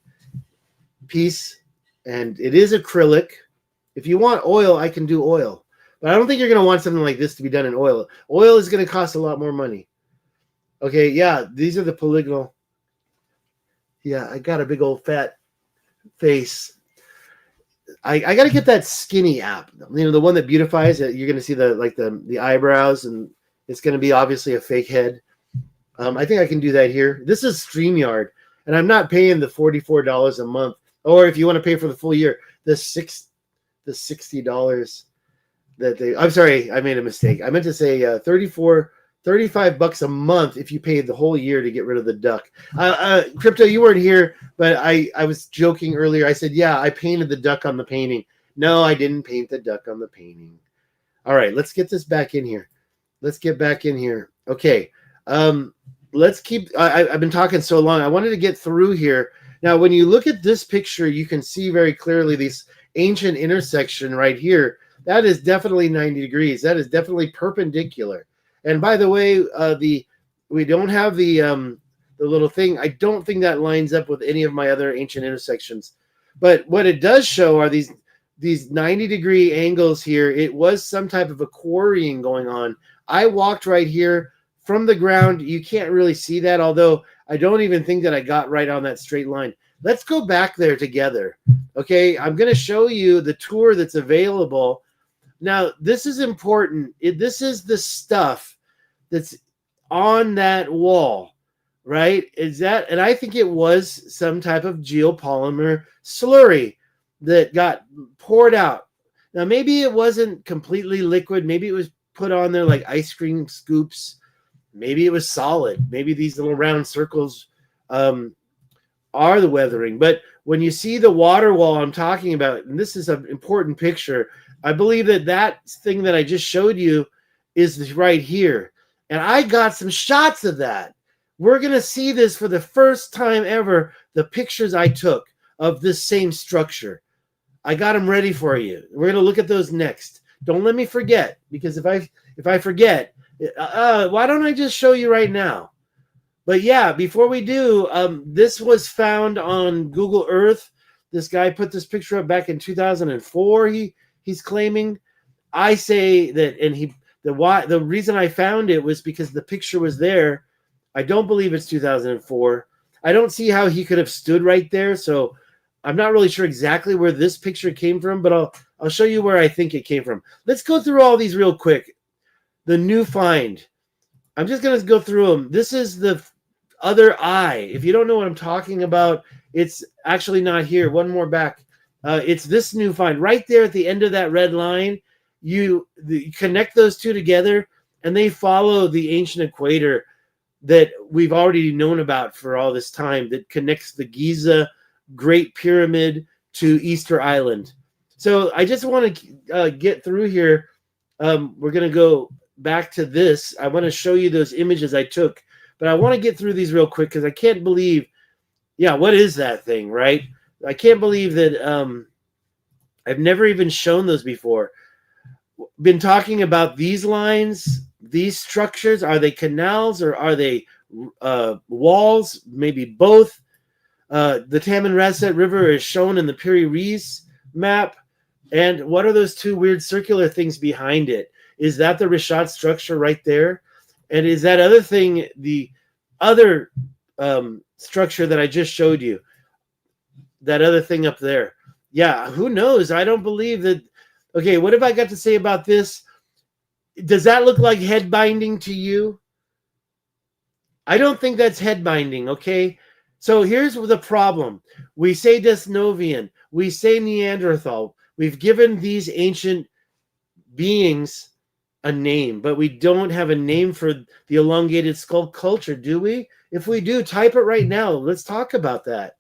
piece, and it is acrylic. If you want oil, I can do oil. But I don't think you're going to want something like this to be done in oil. Oil is going to cost a lot more money. Okay, yeah, these are the polygonal. Yeah, I got a big old fat face. I got to get that skinny app, the one that beautifies it. You're going to see the eyebrows, and it's going to be obviously a fake head. I think I can do that here. This is StreamYard, and I'm not paying the $44 a month, or if you want to pay for the full year, the $60 that they. I'm sorry, I made a mistake. I meant to say $35 a month if you paid the whole year to get rid of the duck. Crypto, you weren't here, but I was joking earlier. I said, yeah, I painted the duck on the painting. No, I didn't paint the duck on the painting. All right, let's get this back in here. Let's get back in here. Okay. Let's keep, I've been talking so long. I wanted to get through here. Now, when you look at this picture, you can see very clearly this ancient intersection right here. That is definitely 90 degrees. That is definitely perpendicular. And by the way, we don't have the little thing. I don't think that lines up with any of my other ancient intersections. But what it does show are these 90-degree angles here. It was some type of a quarrying going on. I walked right here from the ground. You can't really see that, although I don't even think that I got right on that straight line. Let's go back there together. Okay, I'm going to show you the tour that's available. Now, this is important. This is the stuff that's on that wall, right? Is that, and I think it was some type of geopolymer slurry that got poured out. Now, maybe it wasn't completely liquid. Maybe it was put on there like ice cream scoops. Maybe it was solid. Maybe these little round circles are the weathering. But when you see the water wall I'm talking about, and this is an important picture, I believe that thing that I just showed you is right here. And I got some shots of that. We're going to see this for the first time ever, the pictures I took of this same structure. I got them ready for you. We're going to look at those next. Don't let me forget, because if I forget, why don't I just show you right now? But yeah, before we do, this was found on Google Earth. This guy put this picture up back in 2004. He's claiming. I say that, and the reason I found it was because the picture was there. I don't believe it's 2004. I don't see how he could have stood right there. So I'm not really sure exactly where this picture came from, but I'll show you where I think it came from. Let's go through all these real quick. The new find. I'm just going to go through them. This is the other eye. If you don't know what I'm talking about, it's actually not here. One more back. It's this new find right there at the end of that red line. You connect those two together, and they follow the ancient equator that we've already known about for all this time, that connects the Giza Great Pyramid to Easter Island. So I just want to get through here. We're going to go back to this. I want to show you those images I took, but I want to get through these real quick because I can't believe, what is that thing, right? I can't believe that I've never even shown those before. Been talking about these lines, these structures. Are they canals or are they walls? Maybe both. The Tamanrasset River is shown in the Piri Reis map. And what are those two weird circular things behind it? Is that the Richat structure right there? And is that other thing the other structure that I just showed you? That other thing up there? Yeah, who knows? I don't believe that. Okay, what have I got to say about this? Does that look like head binding to you? I don't think that's head binding, okay? So here's the problem. We say Desnovian. We say Neanderthal. We've given these ancient beings a name, but we don't have a name for the elongated skull culture, do we? If we do, type it right now. Let's talk about that.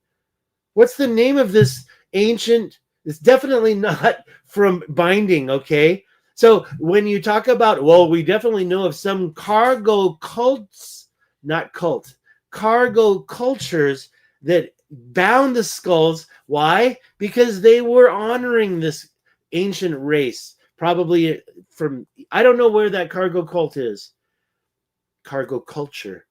What's the name of this ancient? It's definitely not from binding, okay? So when you talk about, well, we definitely know of some cargo cults, not cult, cargo cultures that bound the skulls. Why? Because they were honoring this ancient race, probably from, I don't know where that cargo cult is, cargo culture,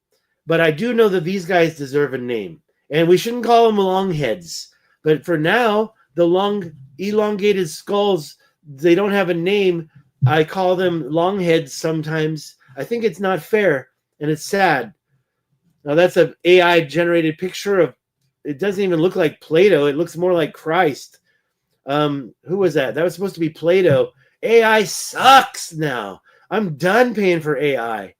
but I do know that these guys deserve a name, and we shouldn't call them longheads. But for now, the long elongated skulls, they don't have a name. I call them longheads sometimes. I think it's not fair, and it's sad. Now that's an AI generated picture of, it doesn't even look like Plato. It looks more like Christ. Who was that? That was supposed to be Plato. AI sucks now. I'm done paying for AI.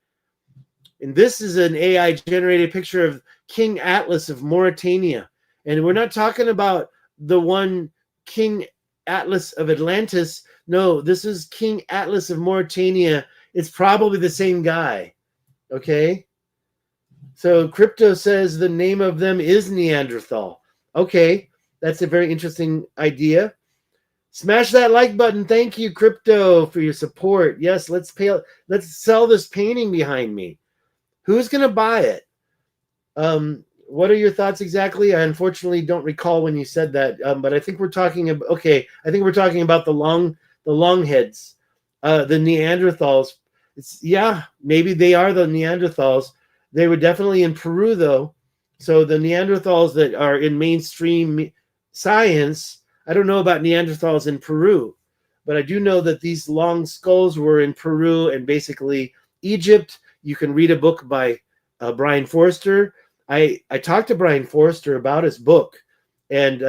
And this is an AI generated picture of King Atlas of Mauritania. And we're not talking about the one King Atlas of Atlantis. No, this is King Atlas of Mauritania. It's probably the same guy. Okay? So Crypto says the name of them is Neanderthal. Okay, that's a very interesting idea. Smash that like button. Thank you, Crypto, for your support. Yes, let's sell this painting behind me. Who's gonna buy it? What are your thoughts exactly? I unfortunately don't recall when you said that, but I think we're talking about, okay, I think we're talking about the long heads, the Neanderthals. Yeah, maybe they are the Neanderthals. They were definitely in Peru, though. So the Neanderthals that are in mainstream science, I don't know about Neanderthals in Peru, but I do know that these long skulls were in Peru and basically Egypt. You can read a book by Brian Forster. I talked to Brian Forster about his book, and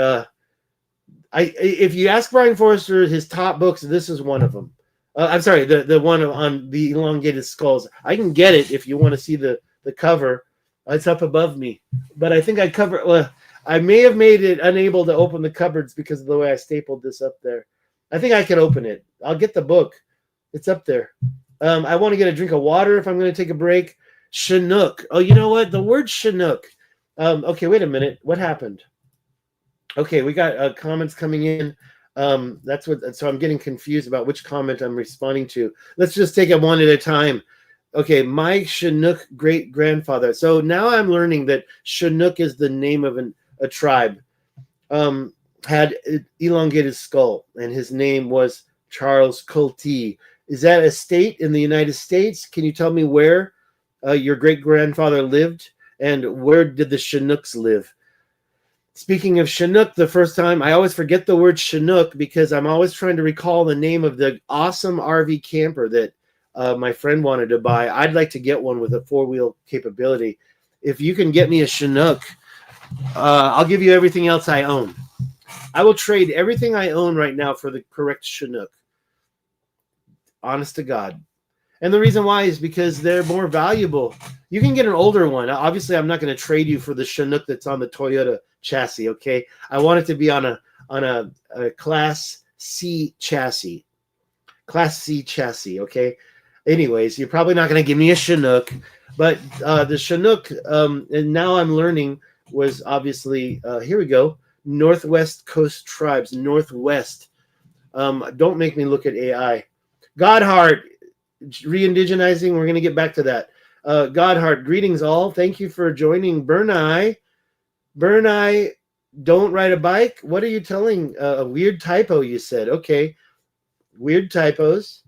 if you ask Brian Forster his top books, this is one of them. I'm sorry, the one on the elongated skulls. I can get it if you want to see the cover. It's up above me, but I think I cover. Well, I may have made it unable to open the cupboards because of the way I stapled this up there. I think I can open it. I'll get the book. It's up there. I want to get a drink of water if I'm going to take a break. Chinook. Oh, you know what? The word Chinook. Okay, wait a minute. What happened? Okay, we got comments coming in. That's what. So I'm getting confused about which comment I'm responding to. Let's just take it one at a time. Okay, my Chinook great grandfather. So now I'm learning that Chinook is the name of a tribe. Had an elongated skull, and his name was Charles Colty. Is that a state in the United States? Can you tell me where your great grandfather lived, and where did the Chinooks live? Speaking of Chinook, the first time, I always forget the word Chinook because I'm always trying to recall the name of the awesome RV camper that my friend wanted to buy. I'd like to get one with a 4-wheel capability. If you can get me a Chinook, I'll give you everything else I own. I will trade everything I own right now for the correct Chinook. Honest to God. And the reason why is because they're more valuable. You can get an older one. Obviously, I'm not going to trade you for the Chinook that's on the Toyota chassis, okay? I want it to be on a Class C chassis. Class C chassis, okay? Anyways, you're probably not going to give me a Chinook, but the Chinook, and now I'm learning, was obviously, here we go, Northwest Coast Tribes, Northwest. Don't make me look at AI. Godhard, re-indigenizing, we're going to get back to that. Godhard, greetings all. Thank you for joining. Burneye, don't ride a bike? What are you telling? A weird typo, you said. Okay, weird typos.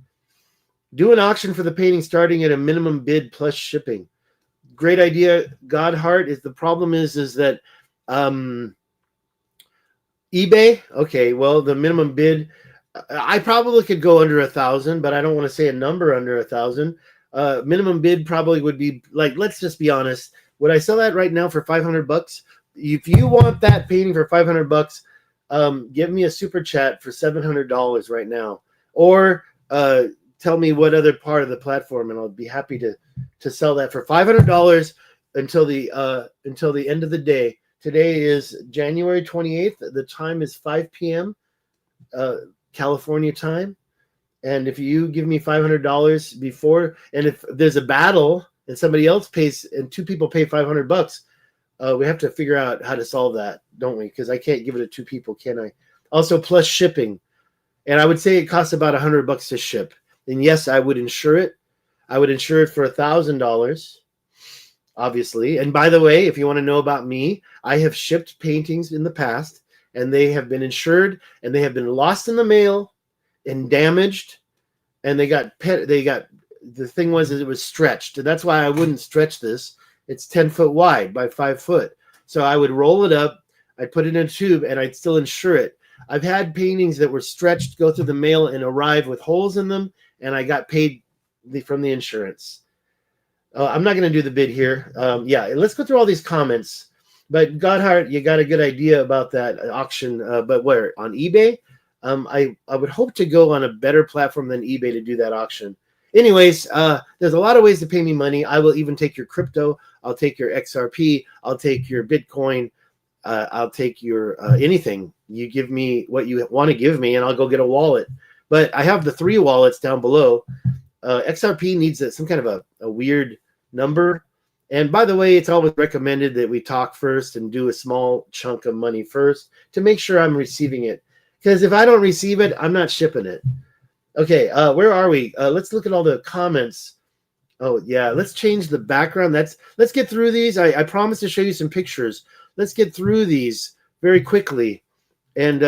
Do an auction for the painting starting at a minimum bid plus shipping. Great idea, Godhard. The problem is that eBay, okay, well, the minimum bid, I probably could go under 1,000, but I don't want to say a number under 1,000. Minimum bid probably would be like, let's just be honest. Would I sell that right now for $500? If you want that painting for $500, give me a super chat for $700 right now, or tell me what other part of the platform, and I'll be happy to sell that for $500 until the end of the day. Today is January 28th. The time is 5 p.m. California time. And if you give me $500 before, and if there's a battle and somebody else pays and two people pay $500, we have to figure out how to solve that, don't we? Because I can't give it to two people, can I? Also, plus shipping. And I would say it costs about $100 to ship. And yes, I would insure it. I would insure it for $1,000, obviously. And by the way, if you want to know about me, I have shipped paintings in the past, and they have been insured, and they have been lost in the mail and damaged, and the thing was it was stretched. And that's why I wouldn't stretch this. It's 10 foot wide by 5 foot. So I would roll it up, I'd put it in a tube, and I'd still insure it. I've had paintings that were stretched, go through the mail, and arrive with holes in them, and I got paid from the insurance. I'm not going to do the bid here. Yeah, let's go through all these comments. But Godhard, you got a good idea about that auction. But where? On eBay? I would hope to go on a better platform than eBay to do that auction. Anyways, there's a lot of ways to pay me money. I will even take your crypto. I'll take your XRP. I'll take your Bitcoin. I'll take your anything. You give me what you want to give me, and I'll go get a wallet. But I have the 3 wallets down below. XRP needs some kind of a weird number. And by the way, it's always recommended that we talk first and do a small chunk of money first to make sure I'm receiving it. Because if I don't receive it, I'm not shipping it. Okay, where are we? Let's look at all the comments. Oh yeah, let's change the background. Let's get through these. I promise to show you some pictures. Let's get through these very quickly. And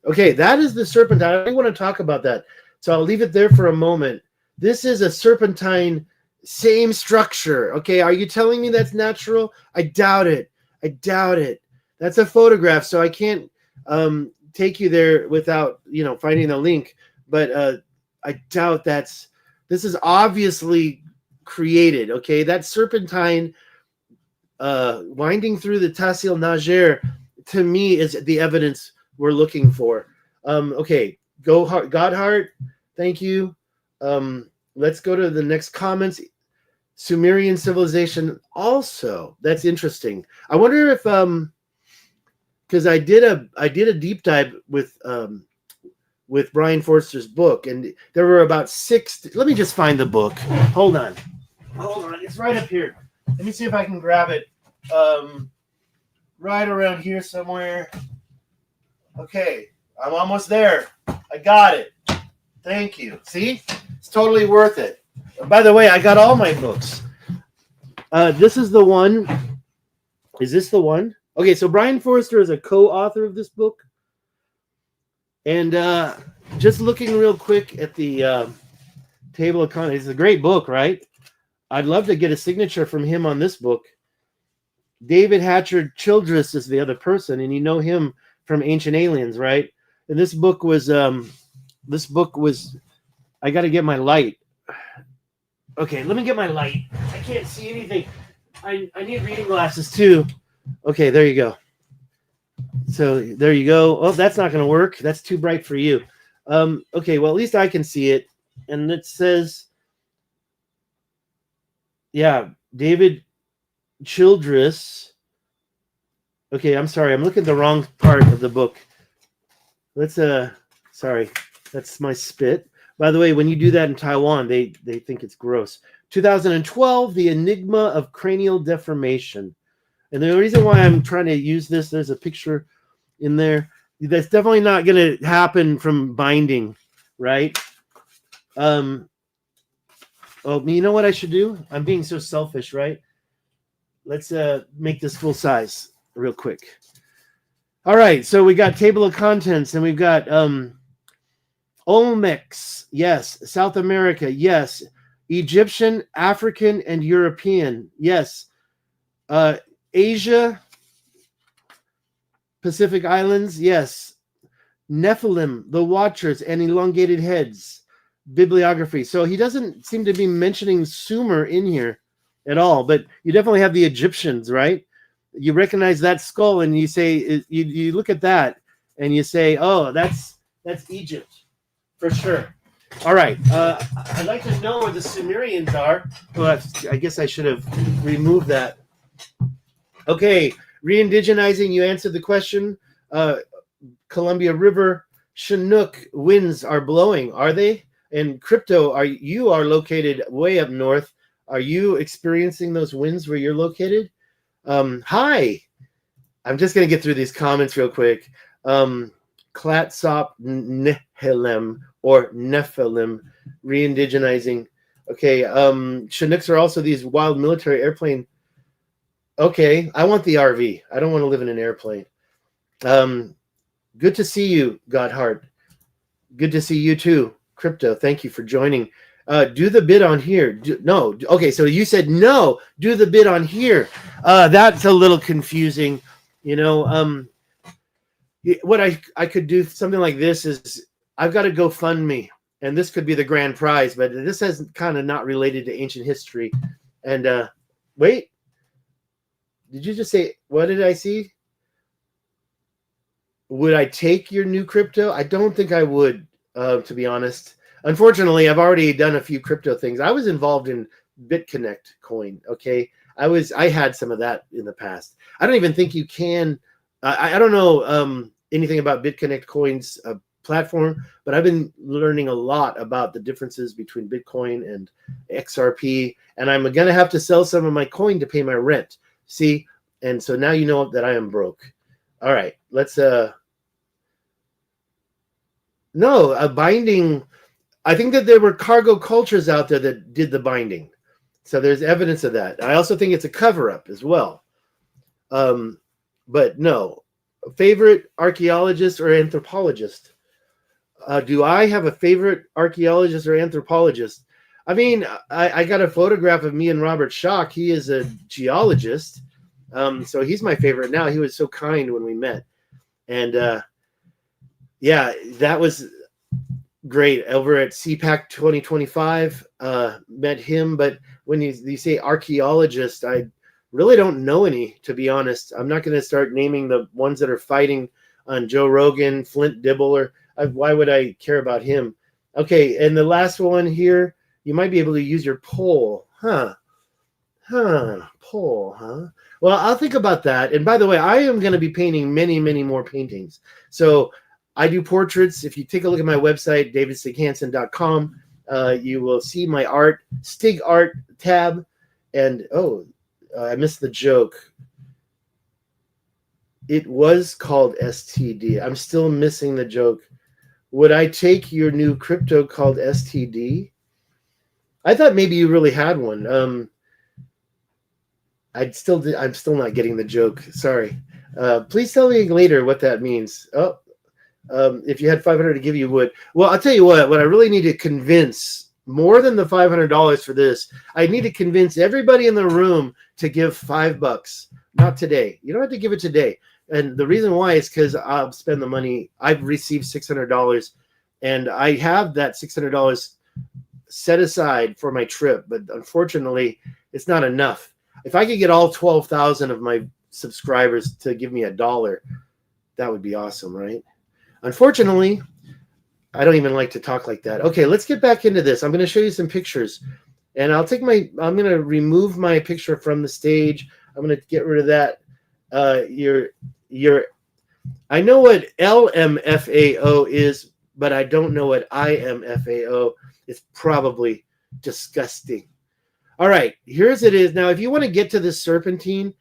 okay, that is the serpentine. I want to talk about that, so I'll leave it there for a moment. This is a serpentine, same structure. Okay, are you telling me that's natural? I doubt it. I doubt it. That's a photograph, so I can't take you there without finding the link. But I doubt this is obviously created. Okay, that serpentine winding through the Tassil Nager, to me, is the evidence we're looking for. Okay, Godhart, thank you. Let's go to the next comments. Sumerian civilization also. That's interesting. I wonder if because I did a deep dive with Brian Forster's book, and there were about 6. Let me just find the book. Hold on. It's right up here. Let me see if I can grab it. Right around here somewhere. Okay, I'm almost there. I got it. Thank you. See? It's totally worth it. By the way, I got all my books. This is the one. Is this the one? Okay, so Brian Forster is a co-author of this book. And just looking real quick at the table of contents. It's a great book, right? I'd love to get a signature from him on this book. David Hatcher Childress is the other person, and you know him from Ancient Aliens, right? And this book was I got to get my light. Okay, let me get my light. I can't see anything. I need reading glasses too. Okay, there you go. So there you go. Oh, that's not going to work. That's too bright for you. Okay, well, at least I can see it. And it says, yeah, David Childress. Okay, I'm sorry. I'm looking at the wrong part of the book. Let's, sorry. That's my spit. By the way, when you do that in Taiwan, they think it's gross. 2012, The Enigma of Cranial Deformation. And the reason why I'm trying to use this, there's a picture in there. That's definitely not going to happen from binding, right? Oh, you know what I should do? I'm being so selfish, right? Let's make this full size real quick. All right, so we got table of contents, and we've got Olmecs, yes. South America, yes. Egyptian, African, and European, yes. Asia, Pacific Islands, yes. Nephilim, the Watchers, and elongated heads. Bibliography. So he doesn't seem to be mentioning Sumer in here at all, but you definitely have the Egyptians, right? You recognize that skull, and you say you look at that, and you say, "Oh, that's Egypt for sure." All right. I'd like to know where the Sumerians are. Well, I guess I should have removed that. Okay, re-indigenizing. You answered the question. Columbia River, Chinook winds are blowing. Are they? And crypto, you are located way up north. Are you experiencing those winds where you're located? Hi. I'm just going to get through these comments real quick. Klatsop Nehelem or Nephilim, re-indigenizing. Okay, Chinooks are also these wild military airplane. Okay, I want the RV. I don't want to live in an airplane. Good to see you, Godhart. Good to see you too. Crypto, thank you for joining. Do the bid on here. No. Okay, so you said no. Do the bid on here. That's a little confusing. You know, what I could do something like this is I've got to GoFundMe, and this could be the grand prize, but this has kind of not related to ancient history. And wait, did you just say, what did I see? Would I take your new crypto? I don't think I would, to be honest. Unfortunately, I've already done a few crypto things. I was involved in BitConnect coin. Okay, I had some of that in the past. I don't even think you can. I don't know anything about BitConnect coin's platform, but I've been learning a lot about the differences between Bitcoin and XRP, and I'm going to have to sell some of my coin to pay my rent. See, and so now you know that I am broke. All right, let's No, a binding. I think that there were cargo cultures out there that did the binding. So there's evidence of that. I also think it's a cover-up as well. But no. Favorite archaeologist or anthropologist? Do I have a favorite archaeologist or anthropologist? I mean, I got a photograph of me and Robert Schock. He is a geologist. So he's my favorite now. He was so kind when we met. And yeah, that was great. Over at CPAC 2025, met him. But when you say archaeologist, I really don't know any, to be honest. I'm not going to start naming the ones that are fighting on Joe Rogan, Flint Dibble, or why would I care about him? Okay, and the last one here, you might be able to use your poll. Poll, huh? Well, I'll think about that. And by the way, I am going to be painting many, many more paintings. So I do portraits. If you take a look at my website, davidstighansen.com, you will see my art, Stig Art tab. And, I missed the joke. It was called STD. I'm still missing the joke. Would I take your new crypto called STD? I thought maybe you really had one. I'm still not getting the joke. Sorry. Please tell me later what that means. If you had $500 to give, you would. Well, I'll tell you what I really need to convince, more than the $500 for this, I need to convince everybody in the room to give $5. Not today. You don't have to give it today. And the reason why is because I'll spend the money. I've received $600, and I have that $600 set aside for my trip. But unfortunately, it's not enough. If I could get all 12,000 of my subscribers to give me $1, that would be awesome, right? Unfortunately, I don't even like to talk like that. Okay, let's get back into this. I'm going to show you some pictures, and I'm going to remove my picture from the stage. I'm going to get rid of that. I know what LMFAO is, but I don't know what IMFAO is. Probably disgusting. All right, here's it is. Now, if you want to get to this serpentine,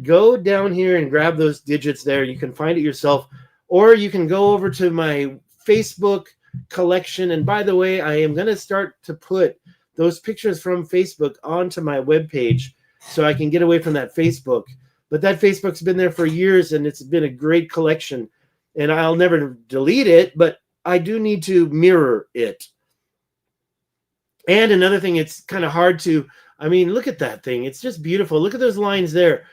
go down here and grab those digits there. You can find it yourself, or you can go over to my Facebook collection. And by the way, I am going to start to put those pictures from Facebook onto my webpage so I can get away from that Facebook. But that Facebook's been there for years, and it's been a great collection. And I'll never delete it, but I do need to mirror it. And another thing, it's kind of hard to, look at that thing. It's just beautiful. Look at those lines there.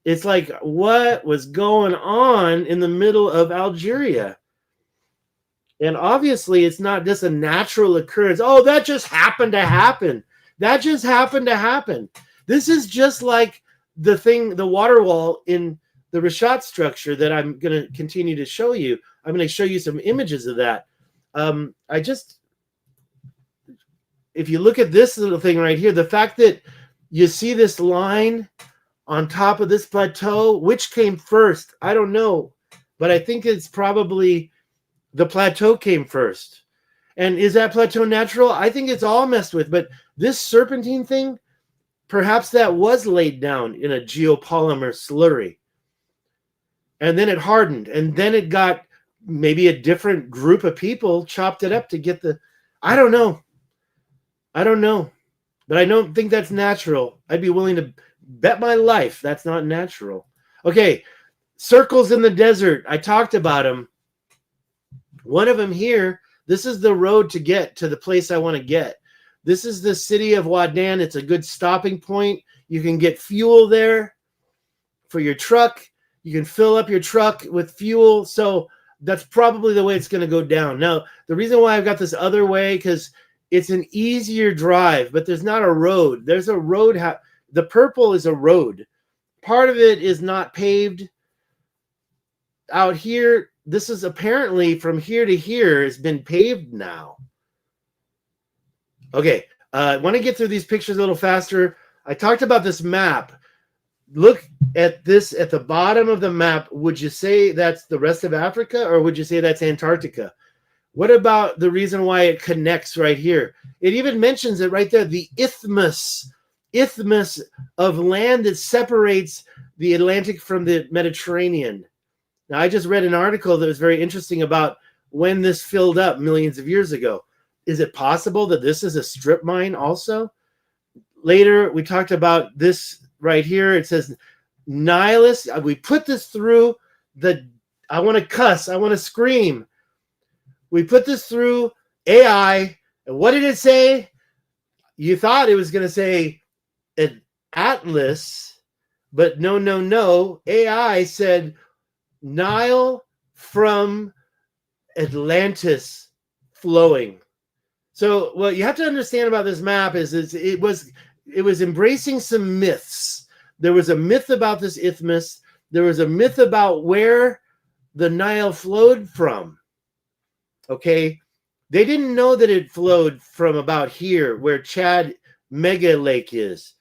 It's like, what was going on in the middle of Algeria? And obviously, it's not just a natural occurrence. Oh, that just happened to happen. That just happened to happen. This is just like the water wall in the Richat structure that I'm going to continue to show you. I'm going to show you some images of that. If you look at this little thing right here, the fact that you see this line on top of this plateau, which came first, I don't know, but I think it's probably the plateau came first. And is that plateau natural? I think it's all messed with, but this serpentine thing, perhaps that was laid down in a geopolymer slurry. And then it hardened, and then it got maybe a different group of people chopped it up to get I don't know. But I don't think that's natural. I'd be willing to bet my life that's not natural. Okay, circles in the desert. I talked about them. One of them here, this is the road to get to the place I want to get. This is the city of Wadan. It's a good stopping point. You can get fuel there for your truck. You can fill up your truck with fuel. So that's probably the way it's going to go down. Now, the reason why I've got this other way, because it's an easier drive, but there's not a road. There's a road. The purple is a road. Part of it is not paved. Out here, this is apparently from here to here has been paved now. Okay, I want to get through these pictures a little faster. I talked about this map. Look at this at the bottom of the map. Would you say that's the rest of Africa, or would you say that's Antarctica? What about the reason why it connects right here? It even mentions it right there, the isthmus of land that separates the Atlantic from the Mediterranean. Now, I just read an article that was very interesting about when this filled up millions of years ago. Is it possible that this is a strip mine also? Later, we talked about this right here. It says Nihilus. We put this through the, I want to cuss, I want to scream. We put this through AI, and what did it say? You thought it was going to say an atlas, but no. AI said Nile from Atlantis flowing. So what you have to understand about this map is it was embracing some myths. There was a myth about this isthmus. There was a myth about where the Nile flowed from. Okay, they didn't know that it flowed from about here where Chad Mega Lake is.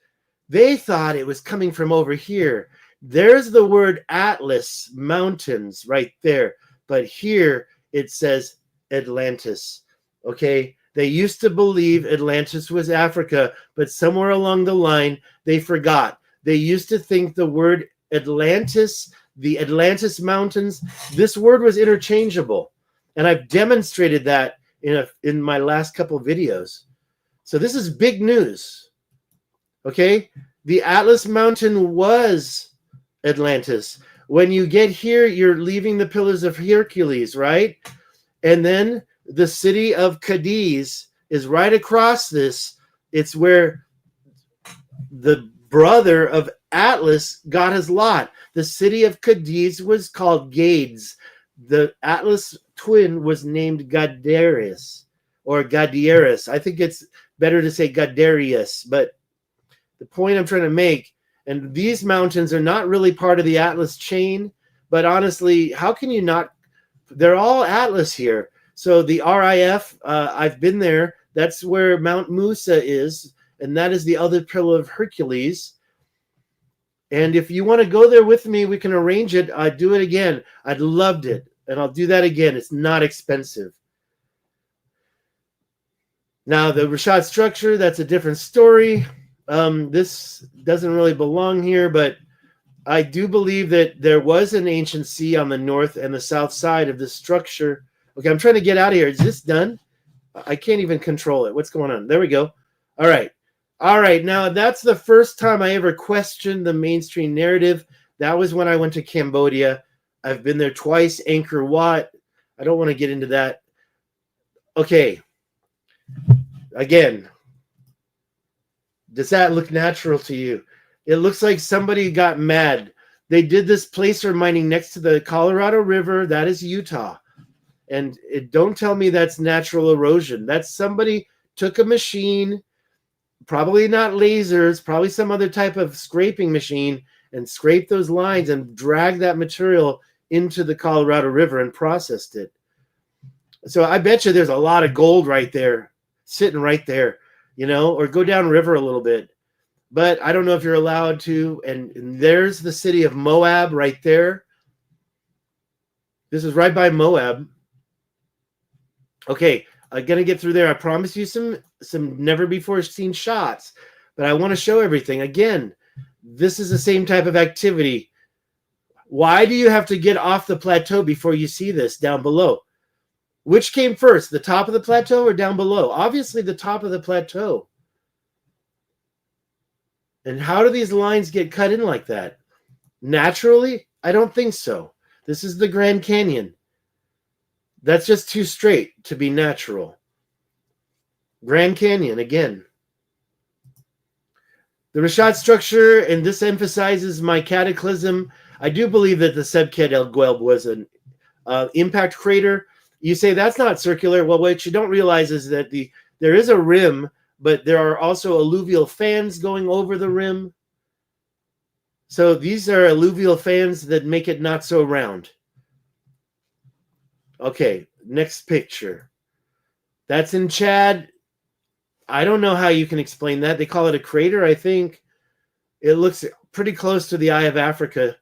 They thought it was coming from over here. There's the word Atlas Mountains right there, but here it says Atlantis. Okay, they used to believe Atlantis was Africa, but somewhere along the line they forgot. They used to think the word Atlantis, the Atlantis Mountains, this word was interchangeable. And I've demonstrated that in my last couple of videos. So this is big news. Okay? The Atlas Mountain was Atlantis. When you get here, you're leaving the Pillars of Hercules, right? And then the city of Cadiz is right across this. It's where the brother of Atlas got his lot. The city of Cadiz was called Gades. The Atlas twin was named Gadarius or Gadieris. I think it's better to say Gadarius, but the point I'm trying to make, and these mountains are not really part of the Atlas chain, but honestly, how can you not? They're all Atlas here. So the RIF, I've been there. That's where Mount Musa is, and that is the other pillar of Hercules. And if you want to go there with me, we can arrange it. I'd do it again. I'd loved it, and I'll do that again. It's not expensive. Now, the Richat Structure, that's a different story. This doesn't really belong here, but I do believe that there was an ancient sea on the north and the south side of this structure. Okay, I'm trying to get out of here. Is this done? I can't even control it. What's going on? There we go. All right. All right. Now, that's the first time I ever questioned the mainstream narrative. That was when I went to Cambodia. I've been there twice. Angkor Wat. I don't want to get into that. Okay. Again, does that look natural to you? It looks like somebody got mad. They did this placer mining next to the Colorado River. That is Utah. And don't tell me that's natural erosion. That's somebody took a machine, probably not lasers, probably some other type of scraping machine, and scraped those lines and dragged that material into the Colorado River and processed it. So I bet you there's a lot of gold right there, sitting right there, you know, or go down river a little bit. But I don't know if you're allowed to. And there's the city of Moab right there. This is right by Moab. Okay, I'm going to get through there. I promise you some never before seen shots, but I want to show everything. Again, this is the same type of activity. Why do you have to get off the plateau before you see this down below? Which came first, the top of the plateau or down below? Obviously, the top of the plateau. And how do these lines get cut in like that? Naturally? I don't think so. This is the Grand Canyon. That's just too straight to be natural. Grand Canyon, again. The Richat Structure, and this emphasizes my cataclysm. I do believe that the Sebket El Guelb was an impact crater. You say that's not circular. Well, what you don't realize is that there is a rim, but there are also alluvial fans going over the rim. So these are alluvial fans that make it not so round. Okay, next picture. That's in Chad. I don't know how you can explain that. They call it a crater, I think. It looks pretty close to the Eye of Africa,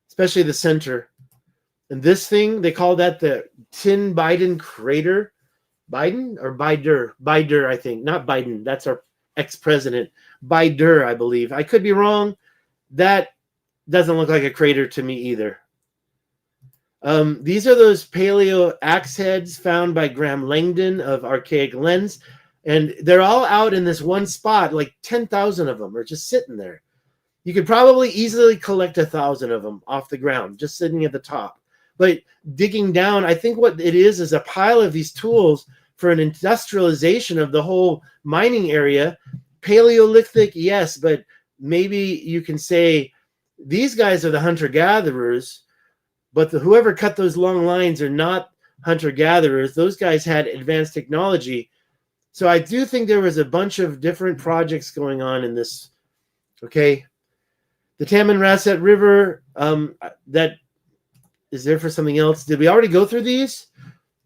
especially the center. And this thing, they call that the Tin Biden crater. Biden or Bider? Bider, I think. Not Biden. That's our ex-president. Bider, I believe. I could be wrong. That doesn't look like a crater to me either. These are those paleo axe heads found by Graham Langdon of Archaic Lens. And they're all out in this one spot, like 10,000 of them are just sitting there. You could probably easily collect 1,000 of them off the ground, just sitting at the top. But digging down, I think what it is a pile of these tools for an industrialization of the whole mining area. Paleolithic, yes, but maybe you can say these guys are the hunter-gatherers, but whoever cut those long lines are not hunter-gatherers. Those guys had advanced technology. So I do think there was a bunch of different projects going on in this. Okay. The Tamanrasset River, that is there for something else. Did we already go through these?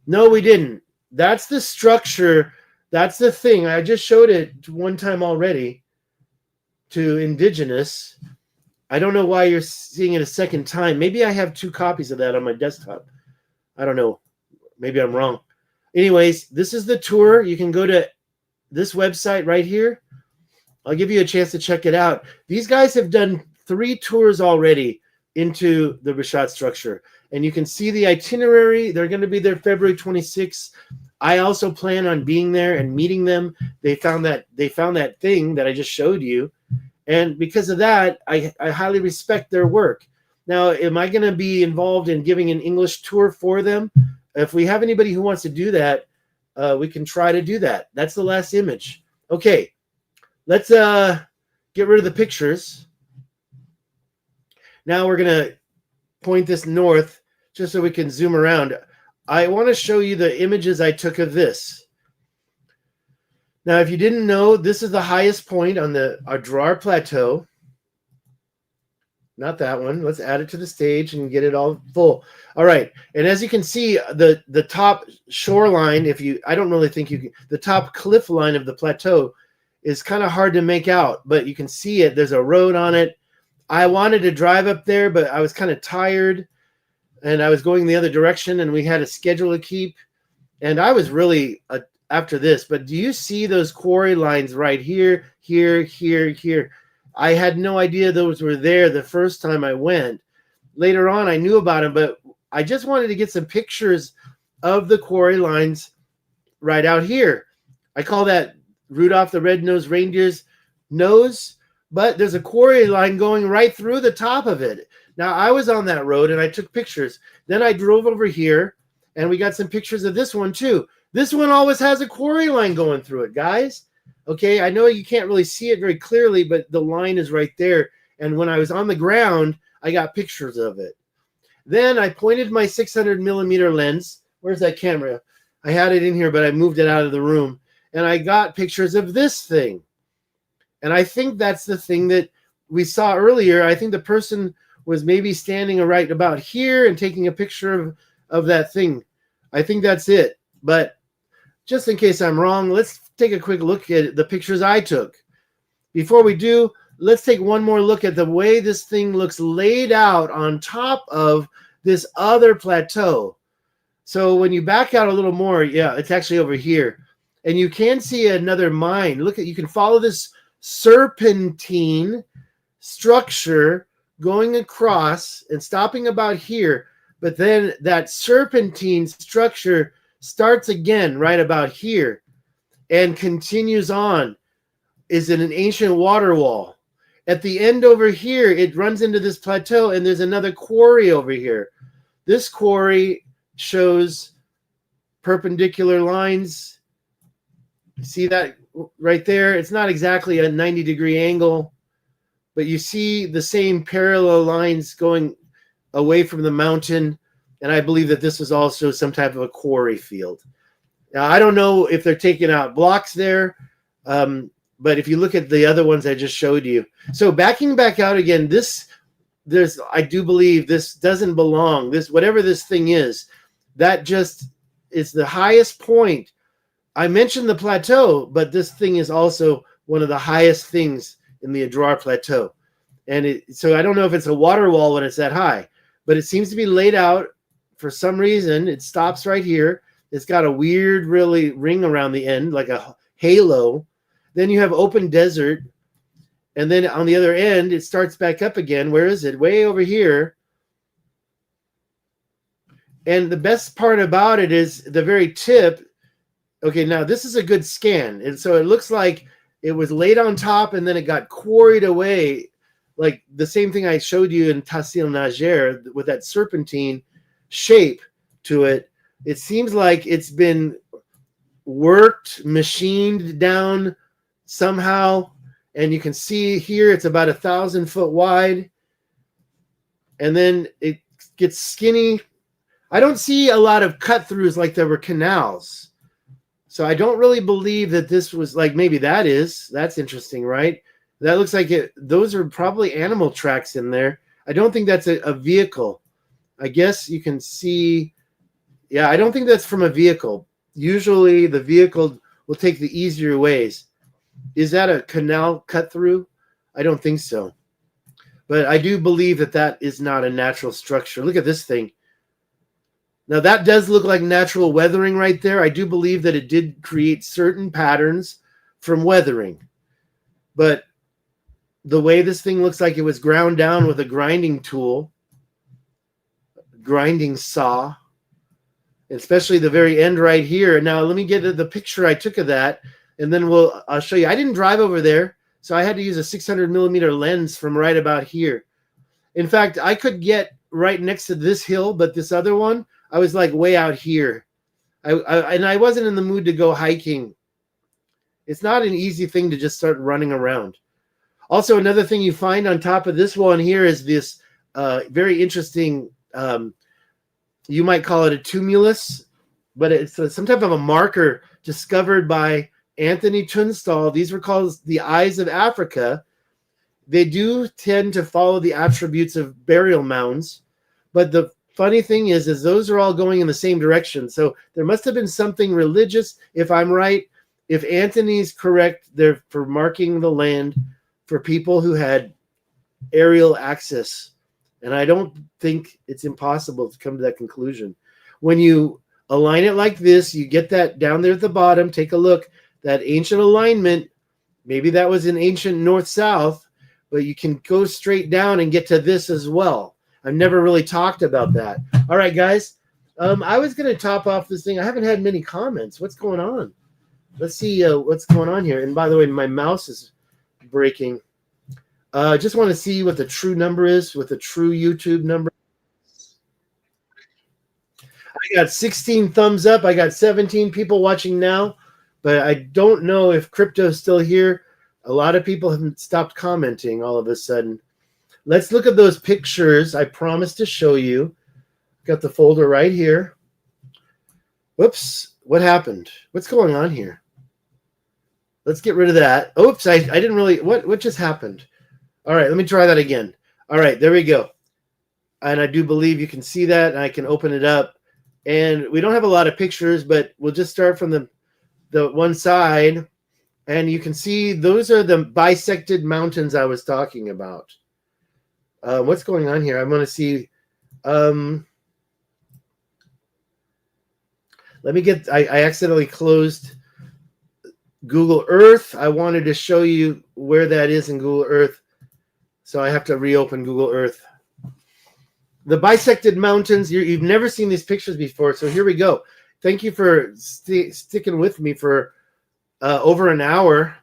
No, we didn't. That's the structure. That's the thing. I just showed it one time already to Indigenous. I don't know why you're seeing it a second time. Maybe I have 2 copies of that on my desktop. I don't know. Maybe I'm wrong. Anyways, this is the tour. You can go to this website right here. I'll give you a chance to check it out. These guys have done 3 tours already into the Richat Structure. And you can see the itinerary. They're going to be there February 26th. I also plan on being there and meeting them. They found that thing that I just showed you. And because of that, I highly respect their work. Now, am I going to be involved in giving an English tour for them? If we have anybody who wants to do that, we can try to do that. That's the last image. Okay, let's get rid of the pictures. Now we're going to point this north just so we can zoom around. I want to show you the images I took of this. Now, if you didn't know, this is the highest point on the Adrar Plateau. Not that one. Let's add it to the stage and get it all full. All right. And as you can see, the top shoreline, I don't really think you can, the top cliff line of the plateau is kind of hard to make out, but you can see it. There's a road on it. I wanted to drive up there, but I was kind of tired and I was going the other direction and we had a schedule to keep. And I was really after this, but do you see those quarry lines right here, here, here, here? I had no idea those were there the first time I went. Later on, I knew about them, but I just wanted to get some pictures of the quarry lines right out here. I call that Rudolph the Red-Nosed Reindeer's nose, but there's a quarry line going right through the top of it. Now, I was on that road and I took pictures. Then I drove over here and we got some pictures of this one too. This one always has a quarry line going through it, guys. Okay, I know you can't really see it very clearly, but the line is right there. And when I was on the ground, I got pictures of it. Then I pointed my 600 millimeter lens. Where's that camera? I had it in here, but I moved it out of the room. And I got pictures of this thing. And I think that's the thing that we saw earlier. I think the person was maybe standing right about here and taking a picture of that thing. I think that's it. But just in case I'm wrong, let's take a quick look at the pictures I took. Before we do, let's take one more look at the way this thing looks laid out on top of this other plateau. So when you back out a little more, yeah, it's actually over here. And you can see another mine. Look at, you can follow this serpentine structure going across and stopping about here. But then that serpentine structure starts again right about here and continues on. Is it an ancient water wall? At the end over here, it runs into this plateau and there's another quarry over here. This quarry shows perpendicular lines. See that right there? It's not exactly a 90-degree angle, but you see the same parallel lines going away from the mountain. And I believe that this was also some type of a quarry field. Now, I don't know if they're taking out blocks there, but if you look at the other ones I just showed you. So backing back out again, I do believe this doesn't belong. This, whatever this thing is, that just is the highest point. I mentioned the plateau, but this thing is also one of the highest things in the Adrar Plateau. And so I don't know if it's a water wall when it's that high, but it seems to be laid out for some reason. It stops right here. It's got a weird, really ring around the end, like a halo. Then you have open desert. And then on the other end, it starts back up again. Where is it? Way over here. And the best part about it is the very tip. Okay, now this is a good scan. And so it looks like it was laid on top and then it got quarried away, like the same thing I showed you in Tassil Nager with that serpentine shape to it. It seems like it's been worked, machined down somehow. And you can see here it's about 1,000 foot wide. And then it gets skinny. I don't see a lot of cut throughs like there were canals. So I don't really believe that this was like, maybe that's interesting, right? That looks like it. Those are probably animal tracks in there. I don't think that's a vehicle. I guess you can see. Yeah, I don't think that's from a vehicle. Usually the vehicle will take the easier ways. Is that a canal cut through? I don't think so. But I do believe that that is not a natural structure. Look at this thing. Now that does look like natural weathering right there. I do believe that it did create certain patterns from weathering. But the way this thing looks like it was ground down with a grinding tool, grinding saw, especially the very end right here. Now let me get the picture I took of that, and then I'll show you. I didn't drive over there, so I had to use a 600 millimeter lens from right about here. In fact, I could get right next to this hill, but this other one, I was like way out here. And I wasn't in the mood to go hiking. It's not an easy thing to just start running around. Also, another thing you find on top of this one here is this very interesting, you might call it a tumulus, but it's some type of a marker discovered by Anthony Tunstall. These were called the Eyes of Africa. They do tend to follow the attributes of burial mounds, but the funny thing is those are all going in the same direction. So there must have been something religious. If I'm right, if Anthony's correct, they're for marking the land for people who had aerial access. And I don't think it's impossible to come to that conclusion. When you align it like this, you get that down there at the bottom. Take a look. That ancient alignment, maybe that was an ancient north-south, but you can go straight down and get to this as well. I've never really talked about that. All right, guys. I was going to top off this thing. I haven't had many comments. What's going on? Let's see what's going on here. And by the way, my mouse is breaking. Just want to see what the true number is, what the true YouTube number. I got 16 thumbs up. I got 17 people watching now, but I don't know if crypto's still here. A lot of people have stopped commenting all of a sudden. Let's look at those pictures I promised to show you. Got the folder right here. Whoops, what happened? What's going on here? Let's get rid of that. Oops, I didn't really, what just happened? All right, let me try that again. All right, there we go. And I do believe you can see that, and I can open it up. And we don't have a lot of pictures, but we'll just start from the one side. And you can see those are the bisected mountains I was talking about. What's going on here? I'm going to see. Let me get. I accidentally closed Google Earth. I wanted to show you where that is in Google Earth, so I have to reopen Google Earth. The bisected mountains. You've never seen these pictures before, so here we go. Thank you for sticking with me for over an hour.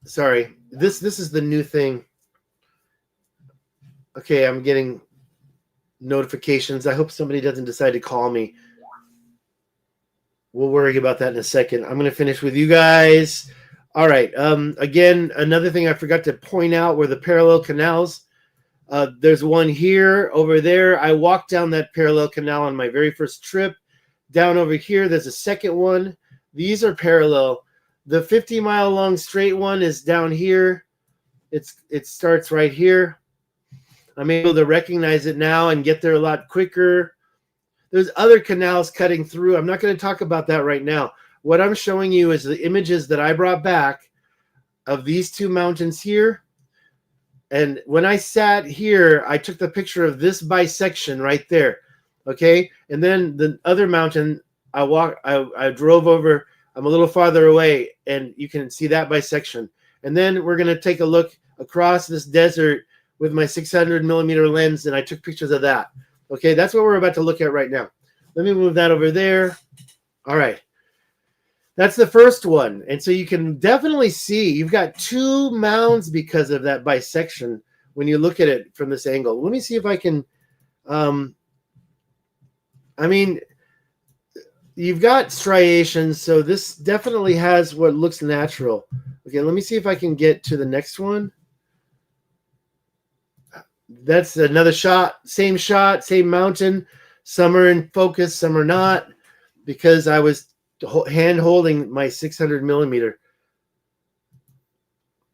Sorry, this is the new thing. Okay, I'm getting notifications. I hope somebody doesn't decide to call me. We'll worry about that in a second. I'm going to finish with you guys. All right. Again, another thing I forgot to point out were the parallel canals. There's one here, over there. I walked down that parallel canal on my very first trip. Down over here, there's a second one. These are parallel. The 50-mile long straight one is down here. It starts right here. I'm able to recognize it now and get there a lot quicker. There's other canals cutting through. I'm not going to talk about that right now. What I'm showing you is the images that I brought back of these two mountains here. And when I sat here, I took the picture of this bisection right there. Okay. And then the other mountain, I drove over. I'm a little farther away, and you can see that bisection. And then we're going to take a look across this desert with my 600 millimeter lens, and I took pictures of that. Okay, that's what we're about to look at right now. Let me move that over there. All right. That's the first one. And so you can definitely see you've got two mounds because of that bisection when you look at it from this angle. Let me see if I can, I mean, you've got striations, so this definitely has what looks natural. Okay, let me see if I can get to the next one. That's another shot, same mountain. Some are in focus, some are not, because I was hand holding my 600 millimeter.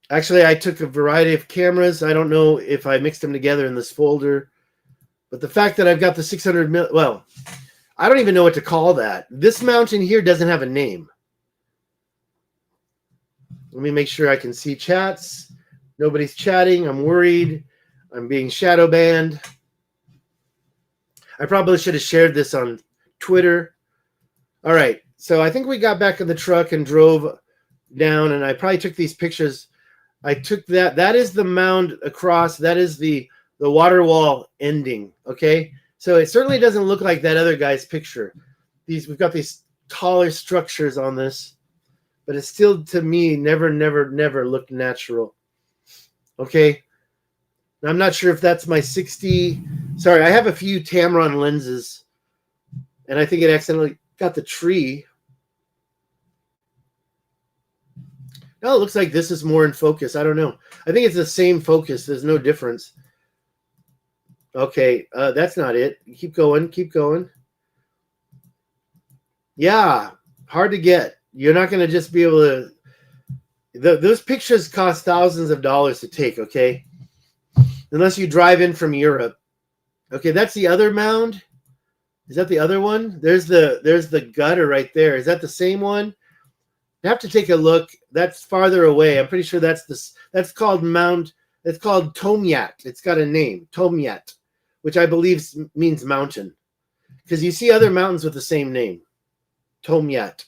Actually, I took a variety of cameras. I don't know if I mixed them together in this folder, but the fact that I've got the 600 mil, well, I don't even know what to call that. This mountain here doesn't have a name. Let me make sure I can see chats. Nobody's chatting. I'm worried. I'm being shadow banned. I probably should have shared this on Twitter. All right. So I think we got back in the truck and drove down, and I probably took these pictures. I took that. That is the mound across. That is the water wall ending. Okay. So it certainly doesn't look like that other guy's picture. We've got these taller structures on this, but it still, to me, never looked natural. Okay. I'm not sure if that's my 60. Sorry, I have a few Tamron lenses, and I think it accidentally got the tree. No, it looks like this is more in focus. I don't know. I think it's the same focus. There's no difference. Okay, that's not it. Keep going, keep going. Yeah, hard to get. You're not going to just be able to... those pictures cost thousands of dollars to take, okay? Unless you drive in from Europe. Okay, that's the other mound. Is that the other one? There's the gutter right there. Is that the same one? I have to take a look. That's farther away. I'm pretty sure that's called Mount. It's called Tomyat. It's got a name, Tomyat, which I believe means mountain. Because you see other mountains with the same name. Tomyat.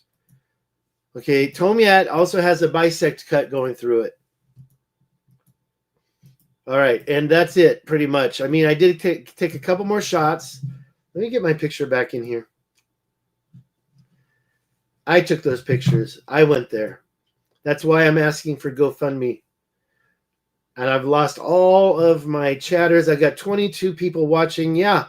Okay, Tomyat also has a bisect cut going through it. All right, and that's it pretty much. I mean, I did take a couple more shots. Let me get my picture back in here. I took those pictures. I went there. That's why I'm asking for GoFundMe. And I've lost all of my chatters. I got 22 people watching. Yeah,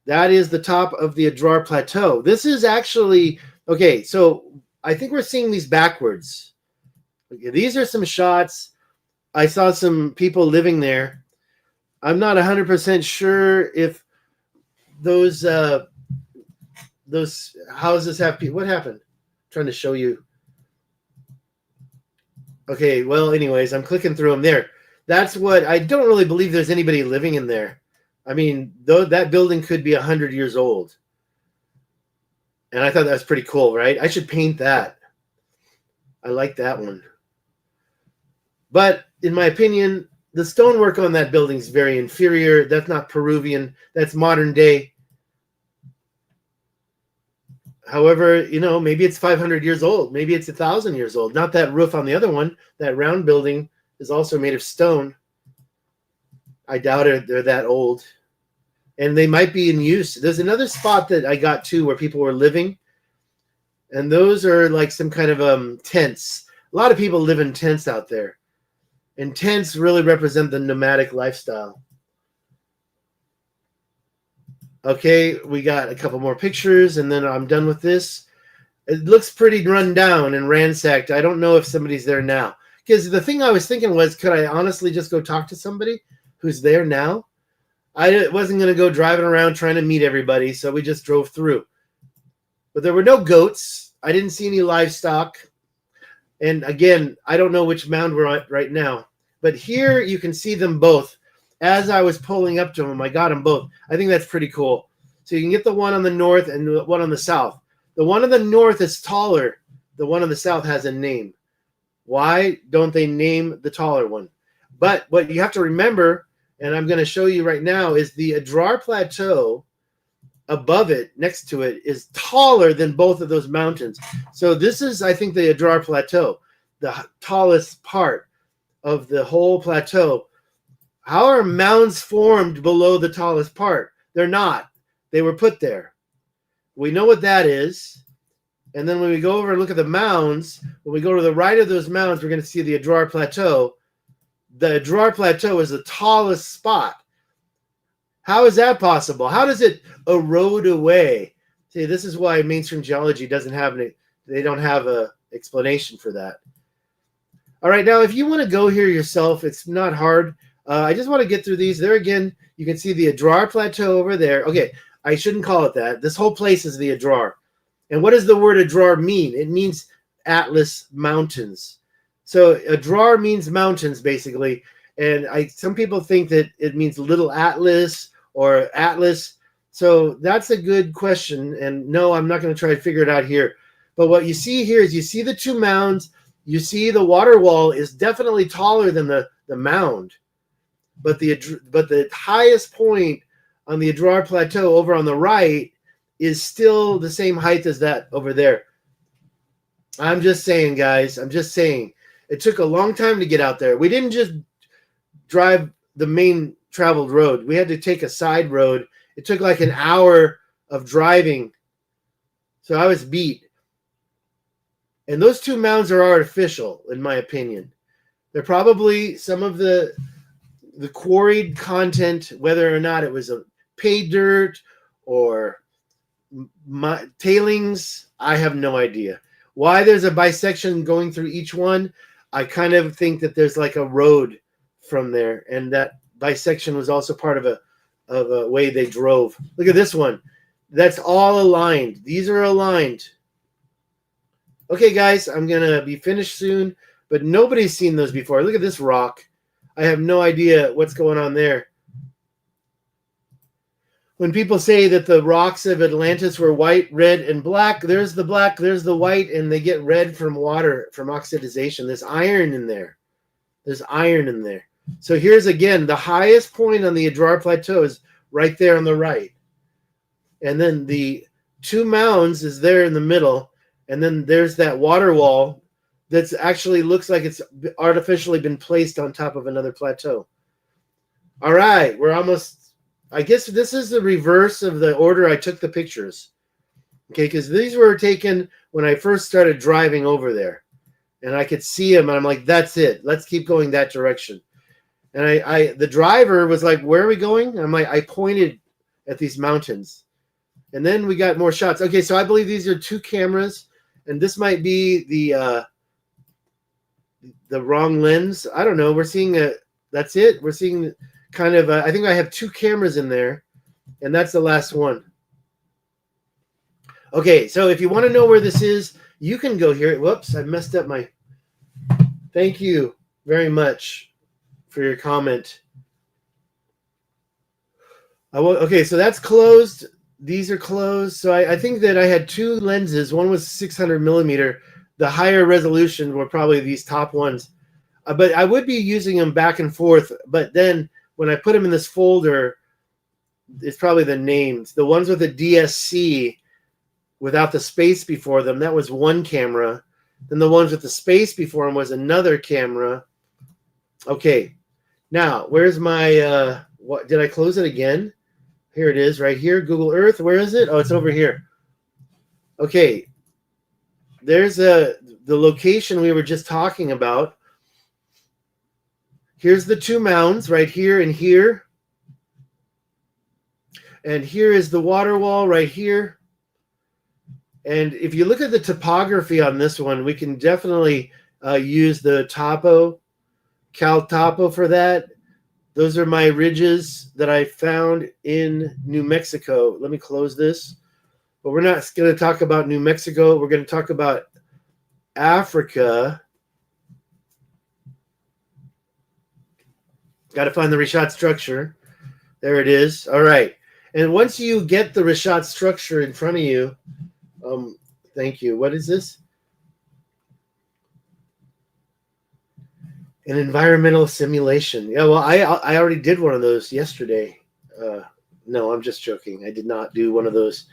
that is the top of the Adrar Plateau. This is actually, okay, so I think we're seeing these backwards. Okay, these are some shots. I saw some people living there. I'm not 100% sure if those houses have people. What happened? I'm trying to show you. Okay, well, anyways, I'm clicking through them there. That's what I don't really believe there's anybody living in there. I mean, though that building could be 100 years old. And I thought that was pretty cool, right? I should paint that. I like that one. But in my opinion, the stonework on that building is very inferior. That's not Peruvian. That's modern day. However, you know, maybe it's 500 years old. Maybe it's 1,000 years old. Not that roof on the other one. That round building is also made of stone. I doubt they're that old. And they might be in use. There's another spot that I got to where people were living. And those are like some kind of tents. A lot of people live in tents out there. And tents really represent the nomadic lifestyle. Okay, we got a couple more pictures, and then I'm done with this. It looks pretty run down and ransacked. I don't know if somebody's there now. Because the thing I was thinking was, could I honestly just go talk to somebody who's there now? I wasn't going to go driving around trying to meet everybody, so we just drove through. But there were no goats. I didn't see any livestock. And again, I don't know which mound we're at right now. But here you can see them both. As I was pulling up to them, I got them both. I think that's pretty cool. So you can get the one on the north and the one on the south. The one on the north is taller. The one on the south has a name. Why don't they name the taller one? But what you have to remember, and I'm going to show you right now, is the Adrar Plateau above it, next to it, is taller than both of those mountains. So this is, I think, the Adrar Plateau, the tallest part of the whole plateau. How are mounds formed below the tallest part? They're not. They were put there. We know what that is. And then when we go over and look at the mounds, when we go to the right of those mounds, we're going to see the Adrar Plateau. The Adrar Plateau is the tallest spot. How is that possible? How does it erode away? See, this is why mainstream geology doesn't have they don't have a explanation for that. All right, now if you want to go here yourself, it's not hard. I just want to get through these. There again, you can see the Adrar Plateau over there. Okay, I shouldn't call it that. This whole place is the Adrar. And what does the word Adrar mean? It means Atlas Mountains. So Adrar means mountains, basically. And some people think that it means Little Atlas or Atlas. So that's a good question. And no, I'm not going to try to figure it out here. But what you see here is you see the two mounds. You see the water wall is definitely taller than the mound. But the highest point on the Adrar Plateau over on the right is still the same height as that over there. I'm just saying, guys. I'm just saying. It took a long time to get out there. We didn't just drive the main traveled road. We had to take a side road. It took like an hour of driving. So I was beat. And those two mounds are artificial, in my opinion. They're probably some of the quarried content, whether or not it was a pay dirt or tailings, I have no idea. Why there's a bisection going through each one, I kind of think that there's like a road from there, and that bisection was also part of a way they drove. Look at this one. That's all aligned. These are aligned. Okay, guys, I'm going to be finished soon, but nobody's seen those before. Look at this rock. I have no idea what's going on there. When people say that the rocks of Atlantis were white, red, and black, there's the black, there's the white, and they get red from water, from oxidization. There's iron in there. There's iron in there. So here's, again, the highest point on the Adrar Plateau is right there on the right. And then the two mounds is there in the middle. And then there's that water wall that's actually looks like it's artificially been placed on top of another plateau. All right, we're almost... I guess this is the reverse of the order I took the pictures. Okay, because these were taken when I first started driving over there. And I could see them, and I'm like, that's it. Let's keep going that direction. And the driver was like, where are we going? I'm like, I pointed at these mountains. And then we got more shots. Okay, so I believe these are two cameras. And this might be the wrong lens. I don't know. We're seeing that's it. We're seeing... kind of, I think I have two cameras in there, and that's the last one. Okay, so if you want to know where this is, you can go here. Whoops, I messed up my... Thank you very much for your comment. Okay, so that's closed. These are closed. So I think that I had two lenses. One was 600 millimeter. The higher resolution were probably these top ones. But I would be using them back and forth, but then... when I put them in this folder, it's probably the names. The ones with the DSC without the space before them, that was one camera. Then the ones with the space before them was another camera. Okay. Now, where's my, what did I close it again? Here it is right here, Google Earth. Where is it? Oh, it's over here. Okay. There's the location we were just talking about. Here's the two mounds right here and here. And here is the water wall right here. And if you look at the topography on this one, we can definitely use the Cal Topo for that. Those are my ridges that I found in New Mexico. Let me close this. But we're not going to talk about New Mexico. We're going to talk about Africa. Got to find the Richat Structure. There it is. All right. And once you get the Richat Structure in front of you, thank you. What is this? An environmental simulation. Yeah, well, I already did one of those yesterday. No, I'm just joking. I did not do one of those.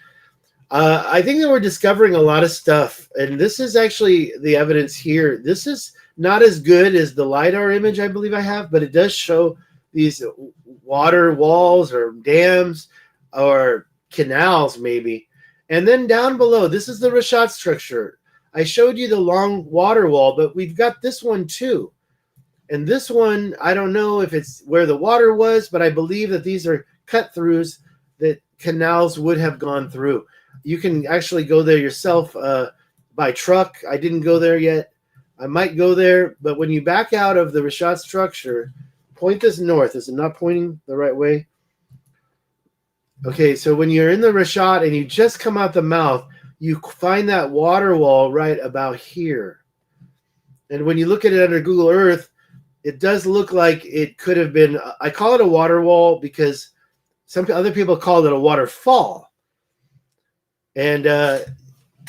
I think that we're discovering a lot of stuff. And this is actually the evidence here. This is not as good as the LiDAR image I believe I have, but it does show these water walls or dams or canals maybe. And then down below, this is the Richat structure. I showed you the long water wall, but we've got this one too. And this one, I don't know if it's where the water was, but I believe that these are cut-throughs that canals would have gone through. You can actually go there yourself by truck. I didn't go there yet. I might go there, but when you back out of the Richat structure, point this north. Is it not pointing the right way? Okay, so when you're in the Richat and you just come out the mouth, you find that water wall right about here. And when you look at it under Google Earth, it does look like it could have been, I call it a water wall because some other people call it a waterfall. And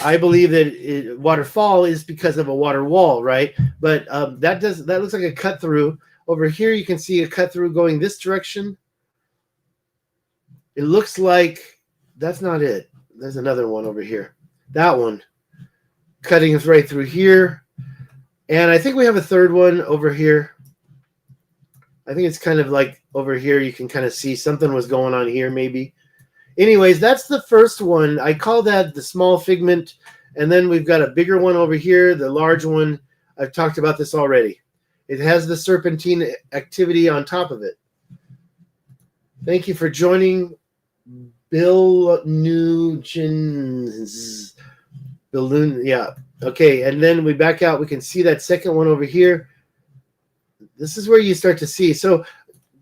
I believe that waterfall is because of a water wall, right? But that looks like a cut through. Over here, you can see a cut through going this direction. It looks like that's not it. There's another one over here. That one cutting us right through here. And I think we have a third one over here. I think it's kind of like over here. You can kind of see something was going on here maybe. Anyways, that's the first one. I call that the small figment. And then we've got a bigger one over here, the large one. I've talked about this already. It has the serpentine activity on top of it. Thank you for joining Bill Nugent's balloon. Yeah. Okay. And then we back out. We can see that second one over here. This is where you start to see. So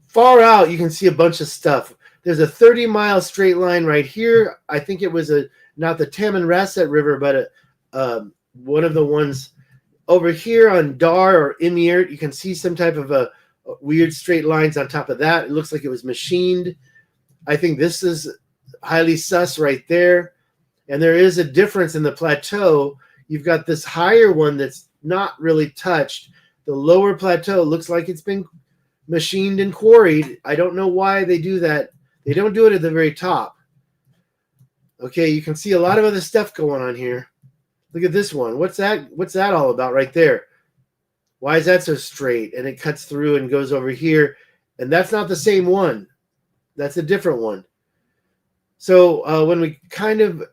far out, you can see a bunch of stuff. There's a 30-mile straight line right here. I think it was not the Tamanrasset River, but one of the ones over here on Dar or Imiert. You can see some type of a weird straight lines on top of that. It looks like it was machined. I think this is highly sus right there. And there is a difference in the plateau. You've got this higher one that's not really touched. The lower plateau looks like it's been machined and quarried. I don't know why they do that. They don't do it at the very top. Okay, you can see a lot of other stuff going on here. Look at this one. What's that? What's that all about right there? Why is that so straight? And it cuts through and goes over here. And that's not the same one. That's a different one. So when we kind of,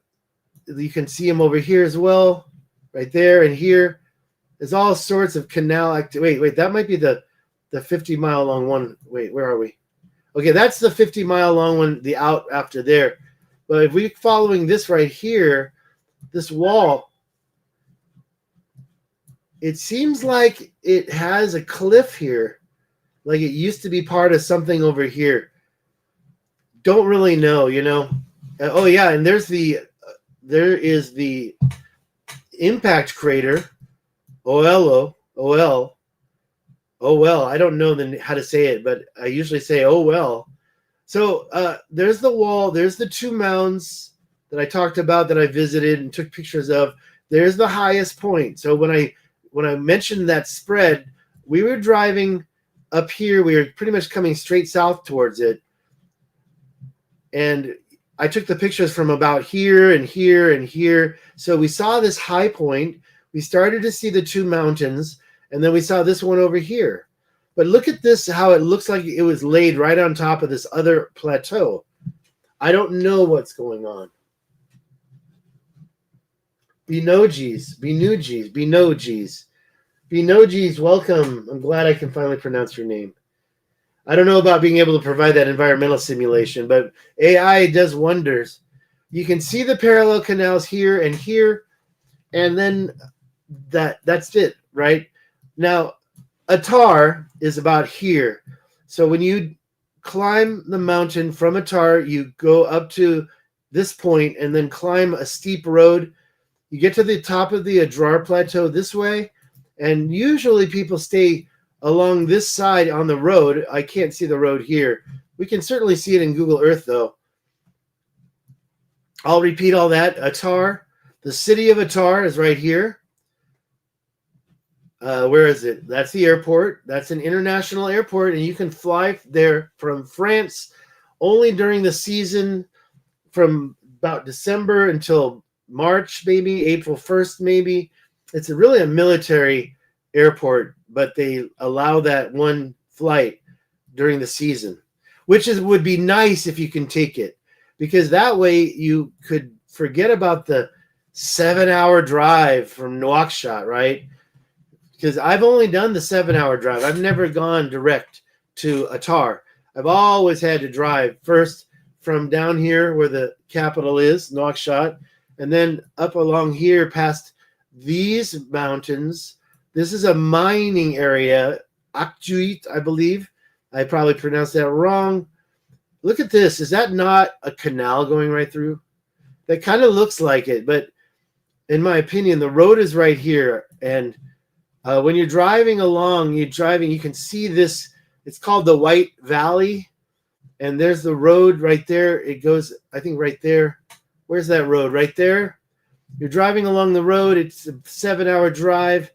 you can see them over here as well, right there and here. There's all sorts of canal activity. Wait, that might be the 50-mile long one. Wait, where are we? Okay, that's the 50-mile long one, the out after there. But if we're following this right here, this wall, it seems like it has a cliff here, like it used to be part of something over here. Don't really know, you know. Oh yeah, and there is the impact crater, OL. I don't know how to say it, but I usually say oh well. So there's the wall. There's the two mounds that I talked about that I visited and took pictures of. There's the highest point. So when I mentioned that spread, we were driving up here. We were pretty much coming straight south towards it. And I took the pictures from about here and here and here. So we saw this high point. We started to see the two mountains. And then we saw this one over here. But look at this, how it looks like it was laid right on top of this other plateau. I don't know what's going on. Binojis, welcome. I'm glad I can finally pronounce your name. I don't know about being able to provide that environmental simulation, but AI does wonders. You can see the parallel canals here, and then that's it, right? Now, Atar is about here. So when you climb the mountain from Atar, you go up to this point and then climb a steep road. You get to the top of the Adrar Plateau this way, and usually people stay along this side on the road. I can't see the road here. We can certainly see it in Google Earth, though. I'll repeat all that. Atar, the city of Atar is right here. Where is it? That's the airport. That's an international airport, and you can fly there from France only during the season from about December until March, maybe April 1st, maybe. It's really a military airport, but they allow that one flight during the season, which would be nice if you can take it. because that way you could forget about the 7-hour drive from Nouakchott, right? Because I've only done the 7-hour drive. I've never gone direct to Atar. I've always had to drive first from down here where the capital is, Nouakchott, and then up along here past these mountains. This is a mining area, Akjuit, I believe. I probably pronounced that wrong. Look at this. Is that not a canal going right through? That kind of looks like it, but in my opinion, the road is right here. And when you're driving along, you can see this. It's called the White Valley. And there's the road right there. It goes, I think, right there. Where's that road? Right there. You're driving along the road. It's a 7-hour drive.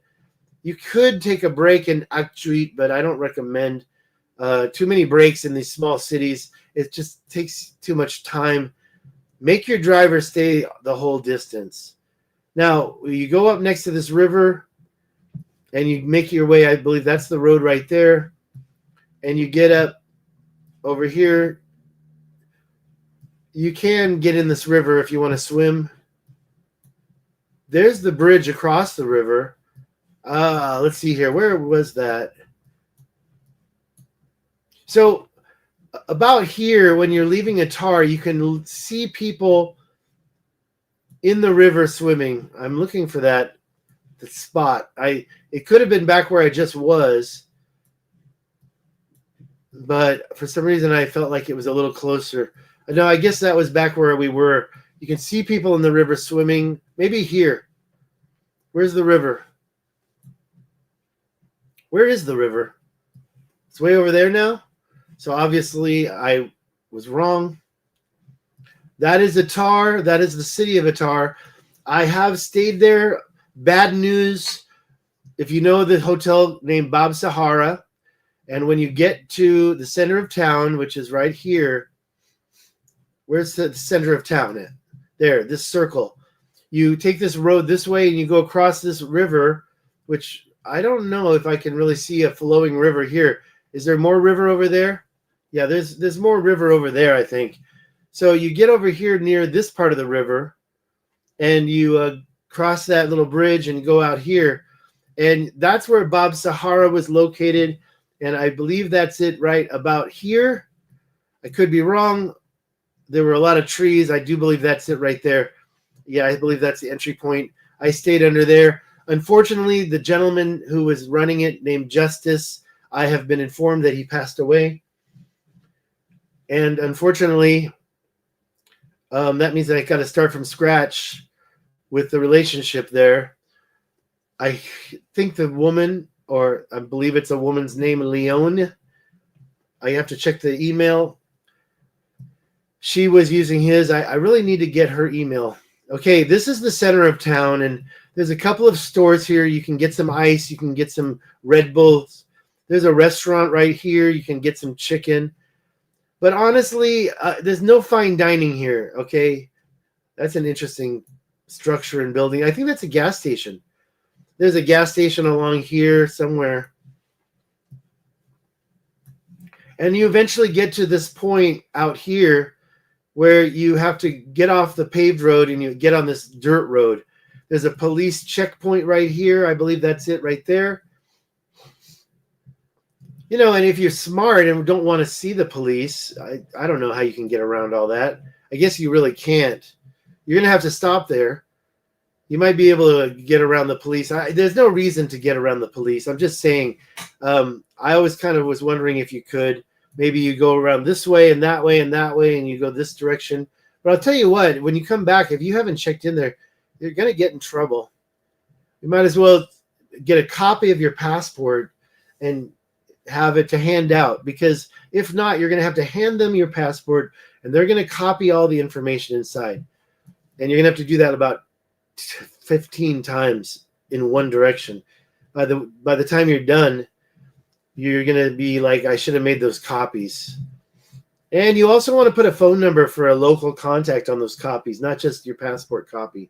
You could take a break in Akjuit, but I don't recommend too many breaks in these small cities. It just takes too much time. Make your driver stay the whole distance. Now, you go up next to this river, and you make your way, I believe that's the road right there, and you get up over here. You can get in this river if you want to swim. There's the bridge across the river. Let's see here. Where was that? So about here, when you're leaving Atar, you can see people in the river swimming. I'm looking for the spot. It could have been back where I just was, but for some reason I felt like it was a little closer. No, I guess that was back where we were. You can see people in the river swimming. Maybe here. Where's the river? Where is the river? It's way over there now. So obviously I was wrong. That is Atar. That is the city of Atar. I have stayed there. Bad news. If you know the hotel named Bab Sahara, and when you get to the center of town, which is right here, where's the center of town at? There, this circle. You take this road this way and you go across this river, which I don't know if I can really see a flowing river here. Is there more river over there? Yeah, there's more river over there, I think. So you get over here near this part of the river, and you cross that little bridge and go out here. And that's where Bab Sahara was located. And I believe that's it right about here. I could be wrong. There were a lot of trees. I do believe that's it right there. Yeah, I believe that's the entry point. I stayed under there. Unfortunately, the gentleman who was running it, named Justice, I have been informed that he passed away. And unfortunately, that means that I got to start from scratch with the relationship there. I think the woman, or I believe it's a woman's name, Leone. I have to check the email. She was using his. I really need to get her email. Okay, this is the center of town, and there's a couple of stores here. You can get some ice. You can get some Red Bulls. There's a restaurant right here. You can get some chicken. But honestly, there's no fine dining here, okay? That's an interesting structure and building. I think that's a gas station. There's a gas station along here somewhere. And you eventually get to this point out here where you have to get off the paved road and you get on this dirt road. There's a police checkpoint right here. I believe that's it right there. You know, and if you're smart and don't want to see the police, I don't know how you can get around all that. I guess you really can't. You're going to have to stop there. You might be able to get around the police. There's no reason to get around the police. I'm just saying, I always kind of was wondering if you could. Maybe you go around this way and that way and that way, and you go this direction. But I'll tell you what, when you come back, if you haven't checked in there, you're going to get in trouble. You might as well get a copy of your passport and have it to hand out, because if not, you're going to have to hand them your passport, and they're going to copy all the information inside. And you're going to have to do that about 15 times in one direction. By the time you're done, you're going to be like, I should have made those copies. And you also want to put a phone number for a local contact on those copies, not just your passport copy.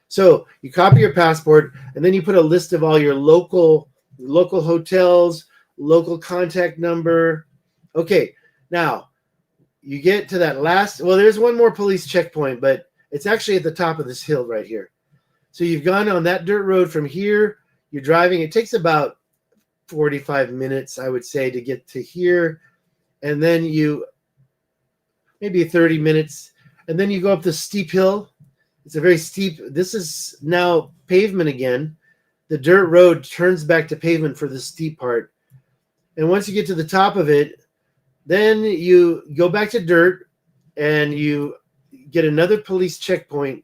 So you copy your passport, and then you put a list of all your local hotels, local contact number. Okay, now, you get to that last, well, there's one more police checkpoint, but it's actually at the top of this hill right here. So you've gone on that dirt road from here. You're driving. It takes about 45 minutes, I would say, to get to here. And then maybe 30 minutes. And then you go up this steep hill. It's a very steep, this is now pavement again. The dirt road turns back to pavement for the steep part. And once you get to the top of it, then you go back to dirt and you get another police checkpoint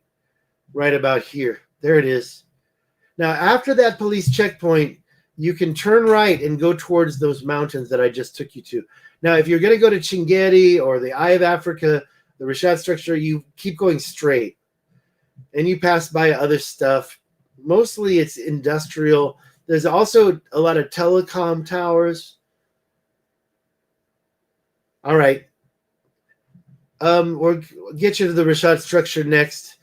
right about here. There it is. Now, after that police checkpoint, you can turn right and go towards those mountains that I just took you to. Now, if you're going to go to Chingeri or the Eye of Africa, the Richat Structure, you keep going straight. And you pass by other stuff. Mostly it's industrial. There's also a lot of telecom towers. All right. We'll get you to the Richat Structure next.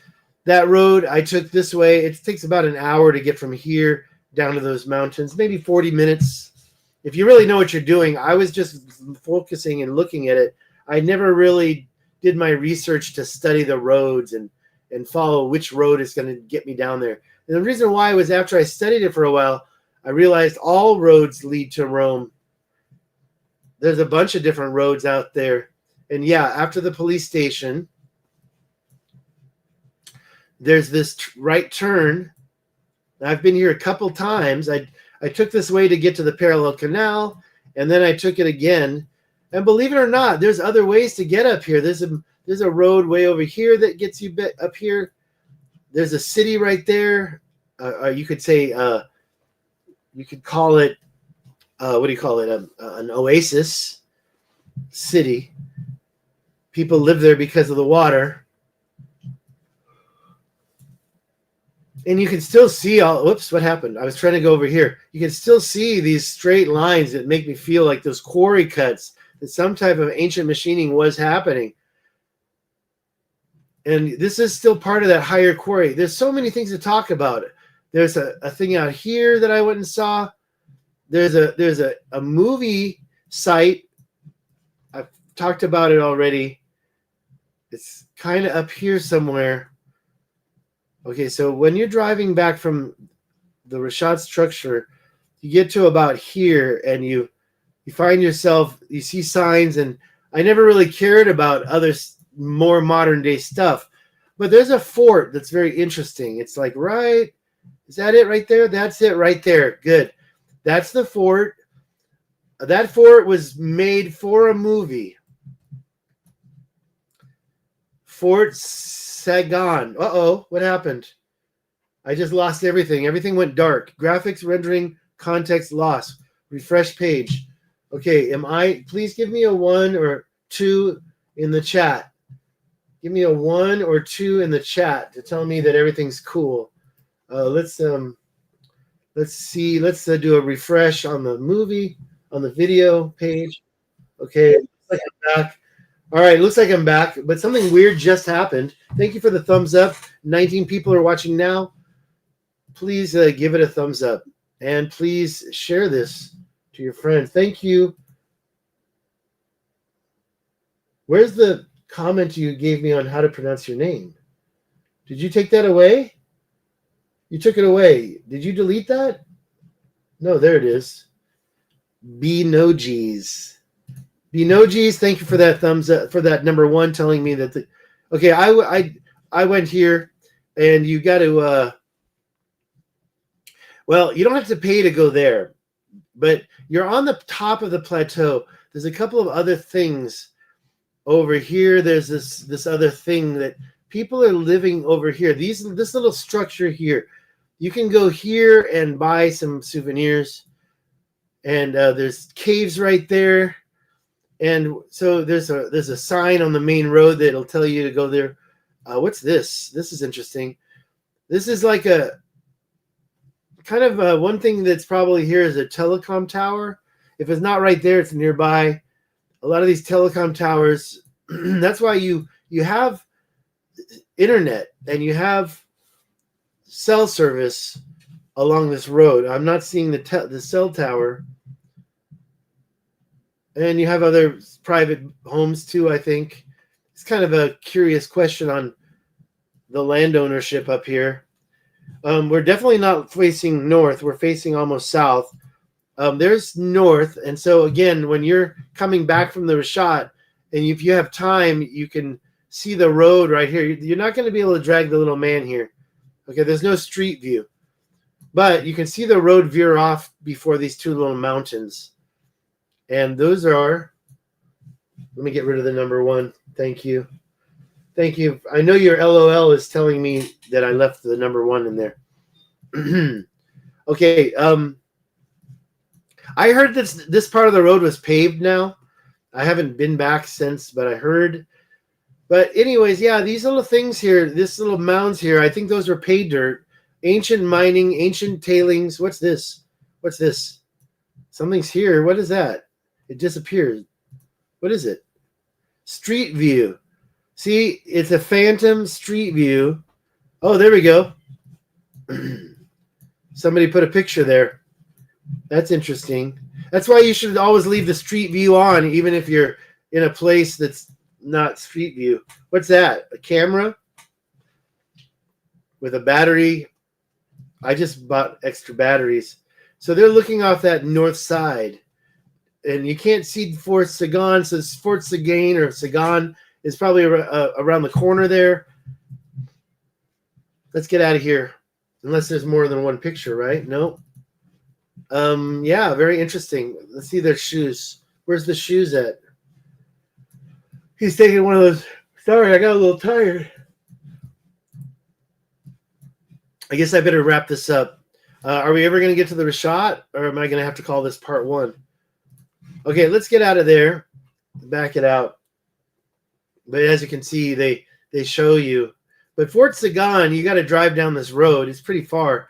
That road I took this way. It takes about an hour to get from here down to those mountains, maybe 40 minutes. If you really know what you're doing, I was just focusing and looking at it. I never really did my research to study the roads and follow which road is going to get me down there. And the reason why was after I studied it for a while, I realized all roads lead to Rome. There's a bunch of different roads out there. And yeah, after the police station, there's this right turn. I've been here a couple times. I took this way to get to the parallel canal, and then I took it again. And believe it or not, there's other ways to get up here. There's a road way over here that gets you up here. There's a city right there. You could say, you could call it, what do you call it? An oasis city. People live there because of the water. And you can still see whoops, what happened? I was trying to go over here. You can still see these straight lines that make me feel like those quarry cuts, that some type of ancient machining was happening. And this is still part of that higher quarry. There's so many things to talk about. There's a thing out here that I went and saw. There's a movie site. I've talked about it already. It's kind of up here somewhere. Okay, so when you're driving back from the Richat Structure, you get to about here and you find yourself, you see signs, and I never really cared about other more modern day stuff. But there's a fort that's very interesting. It's like, right, is that it right there? That's it right there. Good. That's the fort. That fort was made for a movie. Fort Sagan. Uh-oh, what happened? I just lost everything. Everything went dark. Graphics, rendering, context lost. Refresh page. Okay, please give me a 1 or 2 in the chat. Give me a 1 or 2 in the chat to tell me that everything's cool. Let's see. Let's do a refresh on the movie, on the video page. Okay, looks like I'm back. All right, looks like I'm back, but something weird just happened. Thank you for the thumbs up. 19 people are watching now. Please give it a thumbs up, and please share this to your friends. Thank you. Where's the comment you gave me on how to pronounce your name? Did you take that away? You took it away. Did you delete that? No, there it is. Binojis. Binojis, thank you for that thumbs up, for that number 1 telling me that okay, I went here, and you got to well, you don't have to pay to go there, but you're on the top of the plateau. There's a couple of other things over here. There's this other thing that people are living over here. This little structure here. You can go here and buy some souvenirs, and there's caves right there. And so there's a sign on the main road that'll tell you to go there. What's this? This is interesting. This is like a kind of one thing that's probably here is a telecom tower. If it's not right there, it's nearby. A lot of these telecom towers, that's why you have internet and you have cell service along this road. I'm not seeing the cell tower. And you have other private homes too, I think. It's kind of a curious question on the land ownership up here. We're definitely not facing north. We're facing almost south. There's north. And so, again, when you're coming back from the Richat, and if you have time, you can see the road right here. You're not going to be able to drag the little man here. Okay, there's no street view. But you can see the road veer off before these two little mountains. And those are, let me get rid of the number 1. Thank you. Thank you. I know your LOL is telling me that I left the number 1 in there. Okay. I heard this part of the road was paved now. I haven't been back since, but I heard. But anyways, yeah, these little things here, this little mounds here, I think those were pay dirt. Ancient mining, ancient tailings. What's this? What's this? Something's here. What is that? It disappeared. What is it? Street view. See, it's a phantom street view. Oh, there we go. Somebody put a picture there. That's interesting. That's why you should always leave the street view on, even if you're in a place that's not street view. What's that? A camera with a battery. I just bought extra batteries. So they're looking off that north side. And you can't see Fort Sagan. So Fort Sagan or Sagan is probably around the corner there. Let's get out of here. Unless there's more than one picture, right? No. Yeah, very interesting. Let's see their shoes. Where's the shoes at? He's taking one of those. Sorry, I got a little tired. I guess I better wrap this up. Are we ever going to get to the Richat, or am I going to have to call this part 1? Okay, let's get out of there. Back it out. But as you can see, they show you. But Fort Sagan, you got to drive down this road. It's pretty far.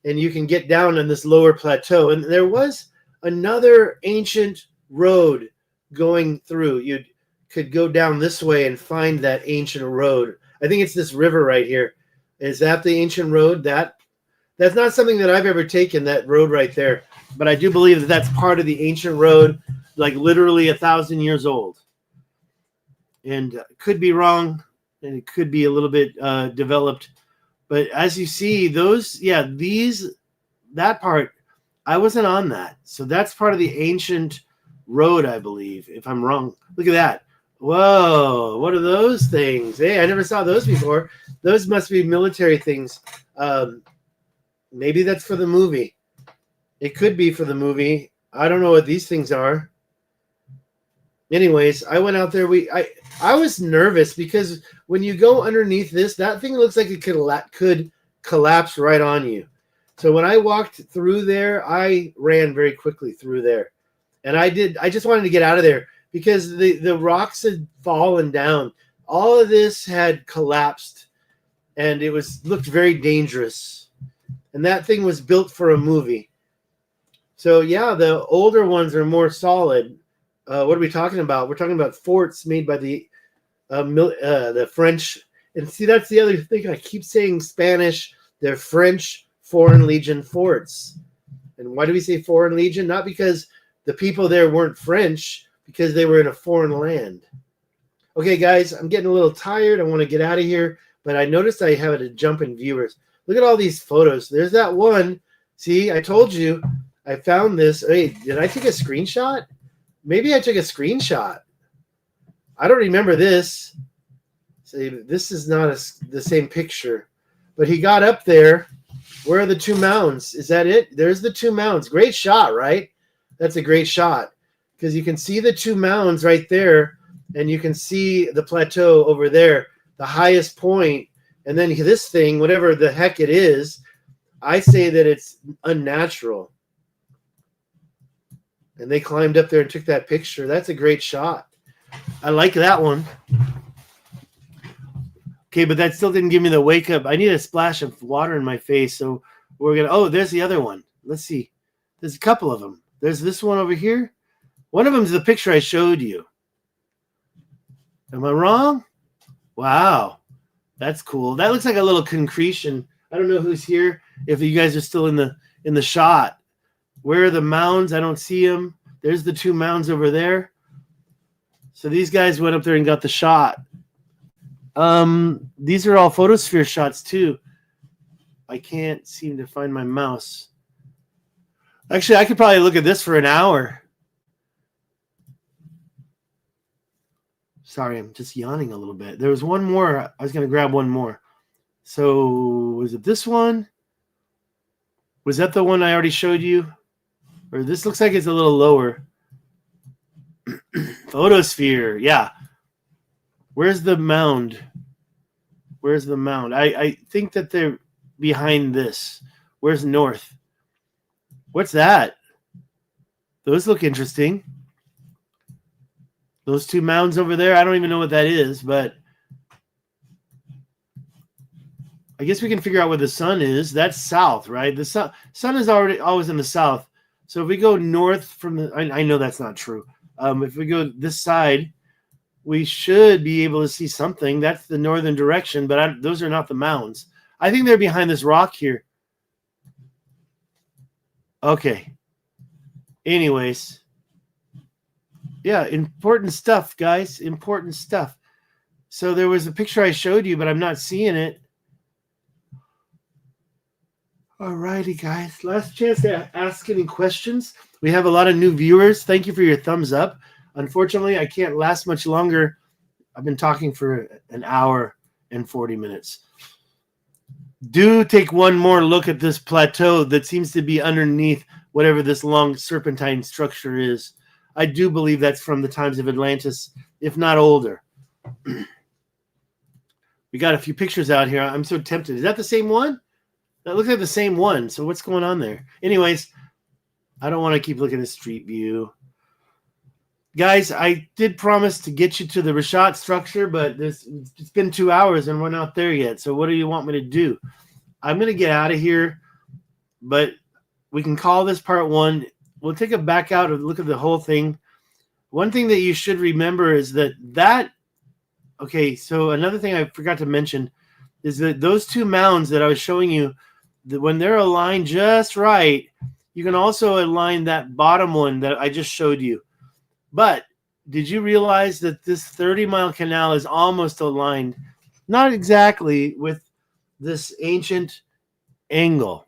And you can get down on this lower plateau. And there was another ancient road going through. You could go down this way and find that ancient road. I think it's this river right here. Is that the ancient road? That's not something that I've ever taken, that road right there. But I do believe that that's part of the ancient road, like literally 1,000 years old. And could be wrong, and it could be a little bit developed. But as you see, that part, I wasn't on that. So that's part of the ancient road, I believe, if I'm wrong. Look at that. Whoa, what are those things? Hey, I never saw those before. Those must be military things. Maybe that's for the movie. It could be for the movie. I don't know what these things are. Anyways, I went out there. I was nervous because when you go underneath this, that thing looks like it could collapse right on you. So when I walked through there, I ran very quickly through there. And I just wanted to get out of there because the rocks had fallen down. All of this had collapsed, and it looked very dangerous. And that thing was built for a movie. So yeah, the older ones are more solid. What are we talking about? We're talking about forts made by the French. And see, that's the other thing. I keep saying Spanish. They're French Foreign Legion forts. And why do we say Foreign Legion? Not because the people there weren't French, because they were in a foreign land. Okay, guys, I'm getting a little tired. I want to get out of here. But I noticed I have a jump in viewers. Look at all these photos. There's that one. See, I told you. I found this. Hey, did I take a screenshot? Maybe I took a screenshot. I don't remember this. See, this is not the same picture. But he got up there. Where are the two mounds? Is that it? There's the two mounds. Great shot, right? That's a great shot. Because you can see the two mounds right there. And you can see the plateau over there. The highest point. And then this thing, whatever the heck it is, I say that it's unnatural. And they climbed up there and took that picture. That's a great shot. I like that one. Okay, but that still didn't give me the wake up. I need a splash of water in my face. So we're going to, oh, there's the other one. Let's see. There's a couple of them. There's this one over here. One of them is the picture I showed you. Am I wrong? Wow. That's cool. That looks like a little concretion. I don't know who's here. If you guys are still in the shot. Where are the mounds? I don't see them. There's the 2 mounds over there. So these guys went up there and got the shot. These are all photosphere shots too. I can't seem to find my mouse. Actually, I could probably look at this for an hour. Sorry, I'm just yawning a little bit. There was one more. I was going to grab one more. So was it this one? Was that the one I already showed you? Or this looks like it's a little lower. Photosphere, yeah. Where's the mound? Where's the mound? I think that they're behind this. Where's north? What's that? Those look interesting. Those 2 mounds over there, I don't even know what that is, but I guess we can figure out where the sun is. That's south, right? The sun is always in the south. So if we go north from the, I know that's not true. If we go this side, we should be able to see something. That's the northern direction, but those are not the mounds. I think they're behind this rock here. Okay. Anyways. Yeah, important stuff, guys. Important stuff. So there was a picture I showed you, but I'm not seeing it. All righty, guys. Last chance to ask any questions. We have a lot of new viewers. Thank you for your thumbs up. Unfortunately, I can't last much longer. I've been talking for an hour and 40 minutes. Do take one more look at this plateau that seems to be underneath whatever this long serpentine structure is. I do believe that's from the times of Atlantis, if not older. We got a few pictures out here. I'm so tempted. Is that the same one? That looks like the same one. So what's going on there? Anyways, I don't want to keep looking at Street View. Guys, I did promise to get you to the Richat Structure, but it's been 2 hours and we're not there yet. So what do you want me to do? I'm going to get out of here, but we can call this part 1. We'll take it back out and look at the whole thing. One thing that you should remember is okay, so another thing I forgot to mention is that those 2 mounds that I was showing you, that when they're aligned just right, you can also align that bottom one that I just showed you. But did you realize that this 30-mile canal is almost aligned, not exactly, with this ancient angle?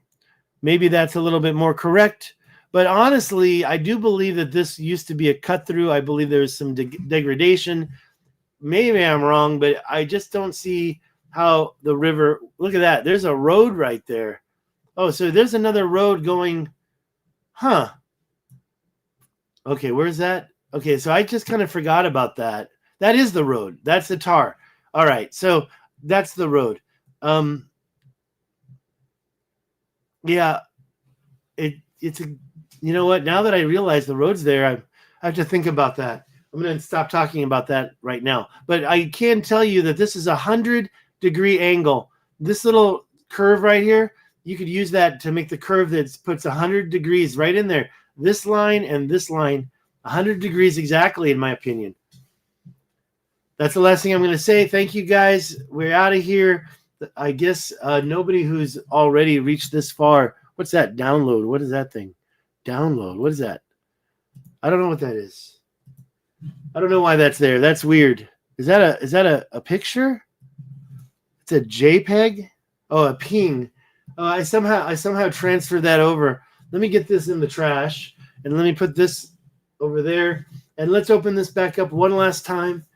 Maybe that's a little bit more correct. But honestly, I do believe that this used to be a cut through. I believe there's some degradation. Maybe I'm wrong, but I just don't see how the river, look at that. There's a road right there. Oh, so there's another road going, huh? Okay, where's that? Okay, so I just kind of forgot about that. That is the road. That's the tar. All right, so that's the road. Yeah, it's a, you know what? Now that I realize the road's there, I have to think about that. I'm going to stop talking about that right now. But I can tell you that this is a 100-degree angle. This little curve right here, you could use that to make the curve that puts 100 degrees right in there. This line and this line, 100 degrees exactly, in my opinion. That's the last thing I'm going to say. Thank you, guys. We're out of here. I guess nobody who's already reached this far. What's that? Download. What is that thing? Download. What is that? I don't know what that is. I don't know why that's there. That's weird. Is that a picture? It's a JPEG? Oh, a ping. I somehow transferred that over. Let me get this in the trash and let me put this over there. And let's open this back up one last time.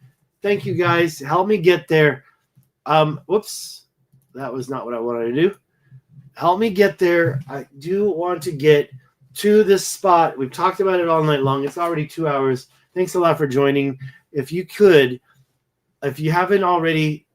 Thank you, guys. Help me get there. Whoops. That was not what I wanted to do. Help me get there. I do want to get to this spot. We've talked about it all night long. It's already 2 hours. Thanks a lot for joining. If you could, if you haven't already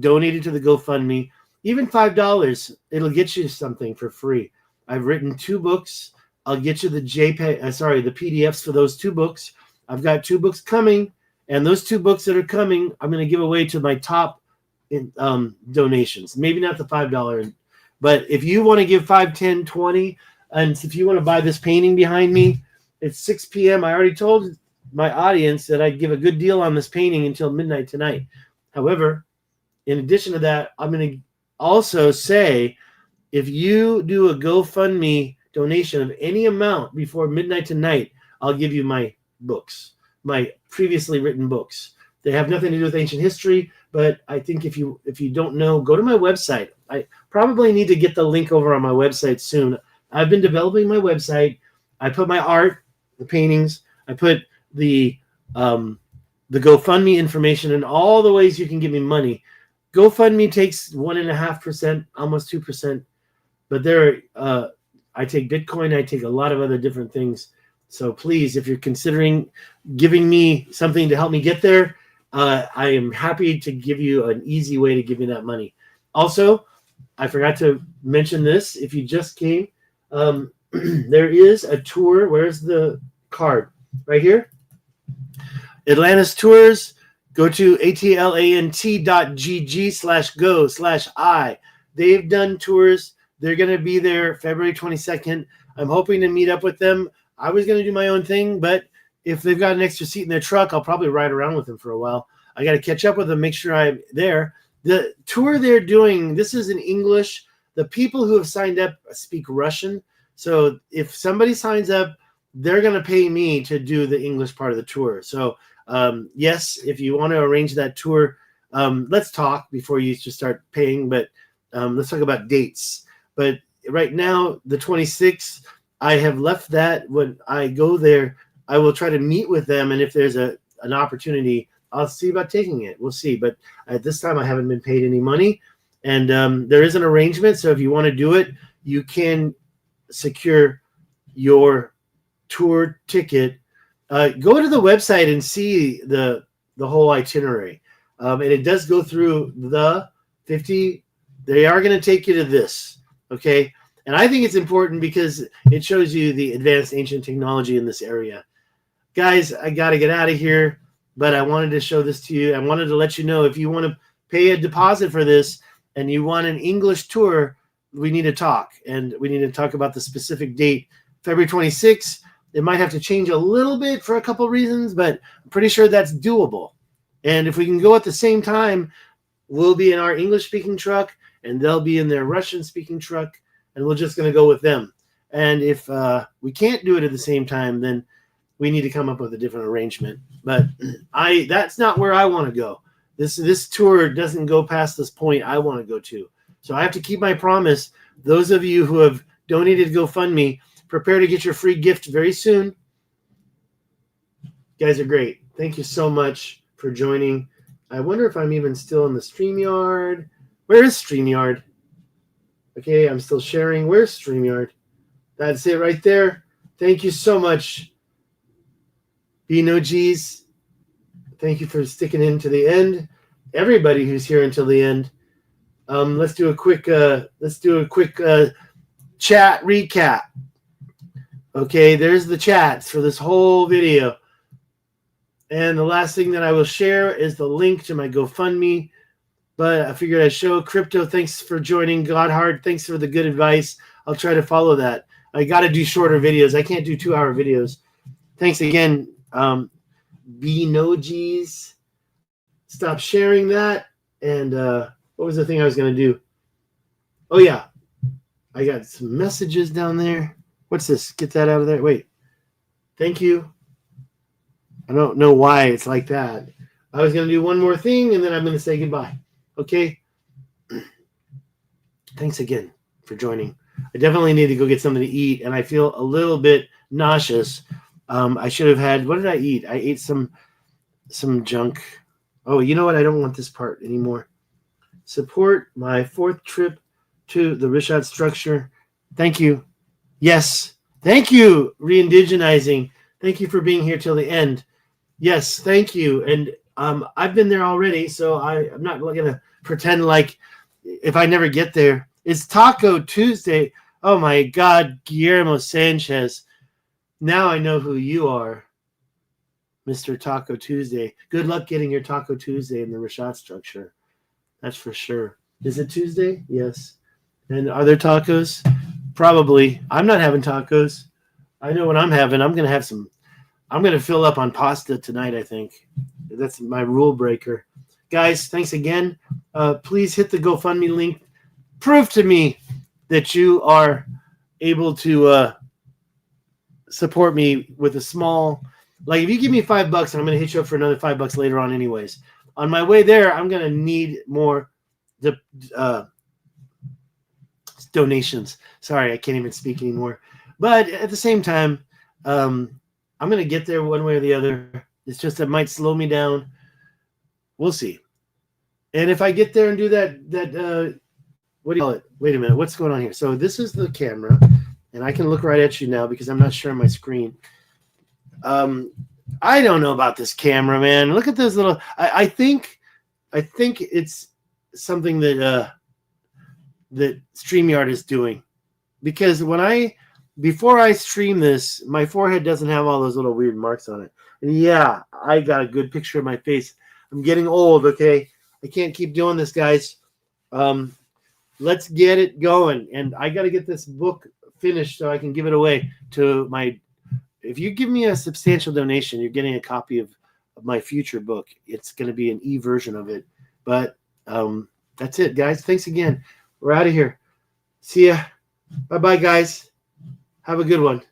donated to the GoFundMe, even $5, it'll get you something for free. I've written 2 books. I'll get you the the PDFs for those 2 books. I've got 2 books coming, and those 2 books that are coming, I'm going to give away to my top donations. Maybe not the $5, but if you want to give 5, 10, 20, and if you want to buy this painting behind me, it's 6 p.m. I already told my audience that I'd give a good deal on this painting until midnight tonight. However, in addition to that, I'm going to also say, if you do a GoFundMe donation of any amount before midnight tonight, I'll give you my books, my previously written books. They have nothing to do with ancient history, but I think if you don't know, go to my website. I probably need to get the link over on my website soon. I've been developing my website. I put my art, the paintings. I put the GoFundMe information and all the ways you can give me money. GoFundMe takes 1.5%, almost 2%. But I take Bitcoin. I take a lot of other different things. So please, if you're considering giving me something to help me get there, I am happy to give you an easy way to give me that money. Also, I forgot to mention this. If you just came, there is a tour. Where's the card? Right here. Atlantis Tours. Go to atlant.gg/go/I. They've done tours. They're going to be there February 22nd. I'm hoping to meet up with them. I was going to do my own thing, but if they've got an extra seat in their truck, I'll probably ride around with them for a while. I got to catch up with them, make sure I'm there. The tour they're doing, this is in English. The people who have signed up speak Russian. So if somebody signs up, they're going to pay me to do the English part of the tour. So yes, if you want to arrange that tour, let's talk before you just start paying, but let's talk about dates. But right now, the 26th, I have left that. When I go there, I will try to meet with them, and if there's an opportunity, I'll see about taking it. We'll see. But at this time, I haven't been paid any money, and there is an arrangement. So if you want to do it, you can secure your tour ticket. Go to the website and see the whole itinerary, and it does go through the 50. They are going to take you to this, okay? And I think it's important because it shows you the advanced ancient technology in this area. Guys, I got to get out of here, but I wanted to show this to you. I wanted to let you know if you want to pay a deposit for this and you want an English tour, we need to talk. And we need to talk about the specific date, February 26th. It might have to change a little bit for a couple of reasons, but I'm pretty sure that's doable. And if we can go at the same time, we'll be in our English-speaking truck, and they'll be in their Russian-speaking truck, and we're just going to go with them. And if we can't do it at the same time, then we need to come up with a different arrangement. But that's not where I want to go. This tour doesn't go past this point I want to go to. So I have to keep my promise. Those of you who have donated GoFundMe, prepare to get your free gift very soon. You guys are great. Thank you so much for joining. I wonder if I'm even still in the StreamYard. Where is StreamYard? Okay, I'm still sharing. Where's StreamYard? That's it right there. Thank you so much, BNOGs. Thank you for sticking in to the end. Everybody who's here until the end. Let's do a quick chat recap. Okay, there's the chats for this whole video. And the last thing that I will share is the link to my GoFundMe. But I figured I'd show Crypto. Thanks for joining. Godhard, thanks for the good advice. I'll try to follow that. I got to do shorter videos. I can't do 2-hour videos. Thanks again, BNOGs. Stop sharing that. And what was the thing I was going to do? Oh, yeah. I got some messages down there. What's this? Get that out of there. Wait. Thank you. I don't know why it's like that. I was going to do one more thing, and then I'm going to say goodbye. Okay? Thanks again for joining. I definitely need to go get something to eat, and I feel a little bit nauseous. I should have had – what did I eat? I ate some junk. Oh, you know what? I don't want this part anymore. Support my 4th trip to the Richat Structure. Thank you. Yes. Thank you, re-indigenizing. Thank you for being here till the end. Yes, thank you. And I've been there already, so I'm not going to pretend like if I never get there. It's Taco Tuesday. Oh, my God, Guillermo Sanchez. Now I know who you are, Mr. Taco Tuesday. Good luck getting your Taco Tuesday in the Richat Structure. That's for sure. Is it Tuesday? Yes. And are there tacos? Probably. I'm not having tacos. I know what I'm having. I'm going to have some. I'm going to fill up on pasta tonight, I think. That's my rule breaker. Guys, thanks again. Please hit the GoFundMe link. Prove to me that you are able to support me with a small, like if you give me $5 and I'm going to hit you up for another $5 later on anyways. On my way there, I'm going to need more donations. Sorry, I can't even speak anymore. But at the same time, I'm going to get there one way or the other. It's just it might slow me down. We'll see. And if I get there and do that what do you call it? Wait a minute. What's going on here? So this is the camera, and I can look right at you now because I'm not sharing my screen. I don't know about this camera, man. Look at those little. I think it's something that StreamYard is doing, because before I stream this, my forehead doesn't have all those little weird marks on it. And yeah, I got a good picture of my face. I'm getting old. Okay, I can't keep doing this, guys. Let's get it going, and I got to get this book finished so I can give it away to my. If you give me a substantial donation, you're getting a copy of my future book. It's going to be an e-version of it. But that's it, guys. Thanks again. We're out of here. See ya. Bye-bye, guys. Have a good one.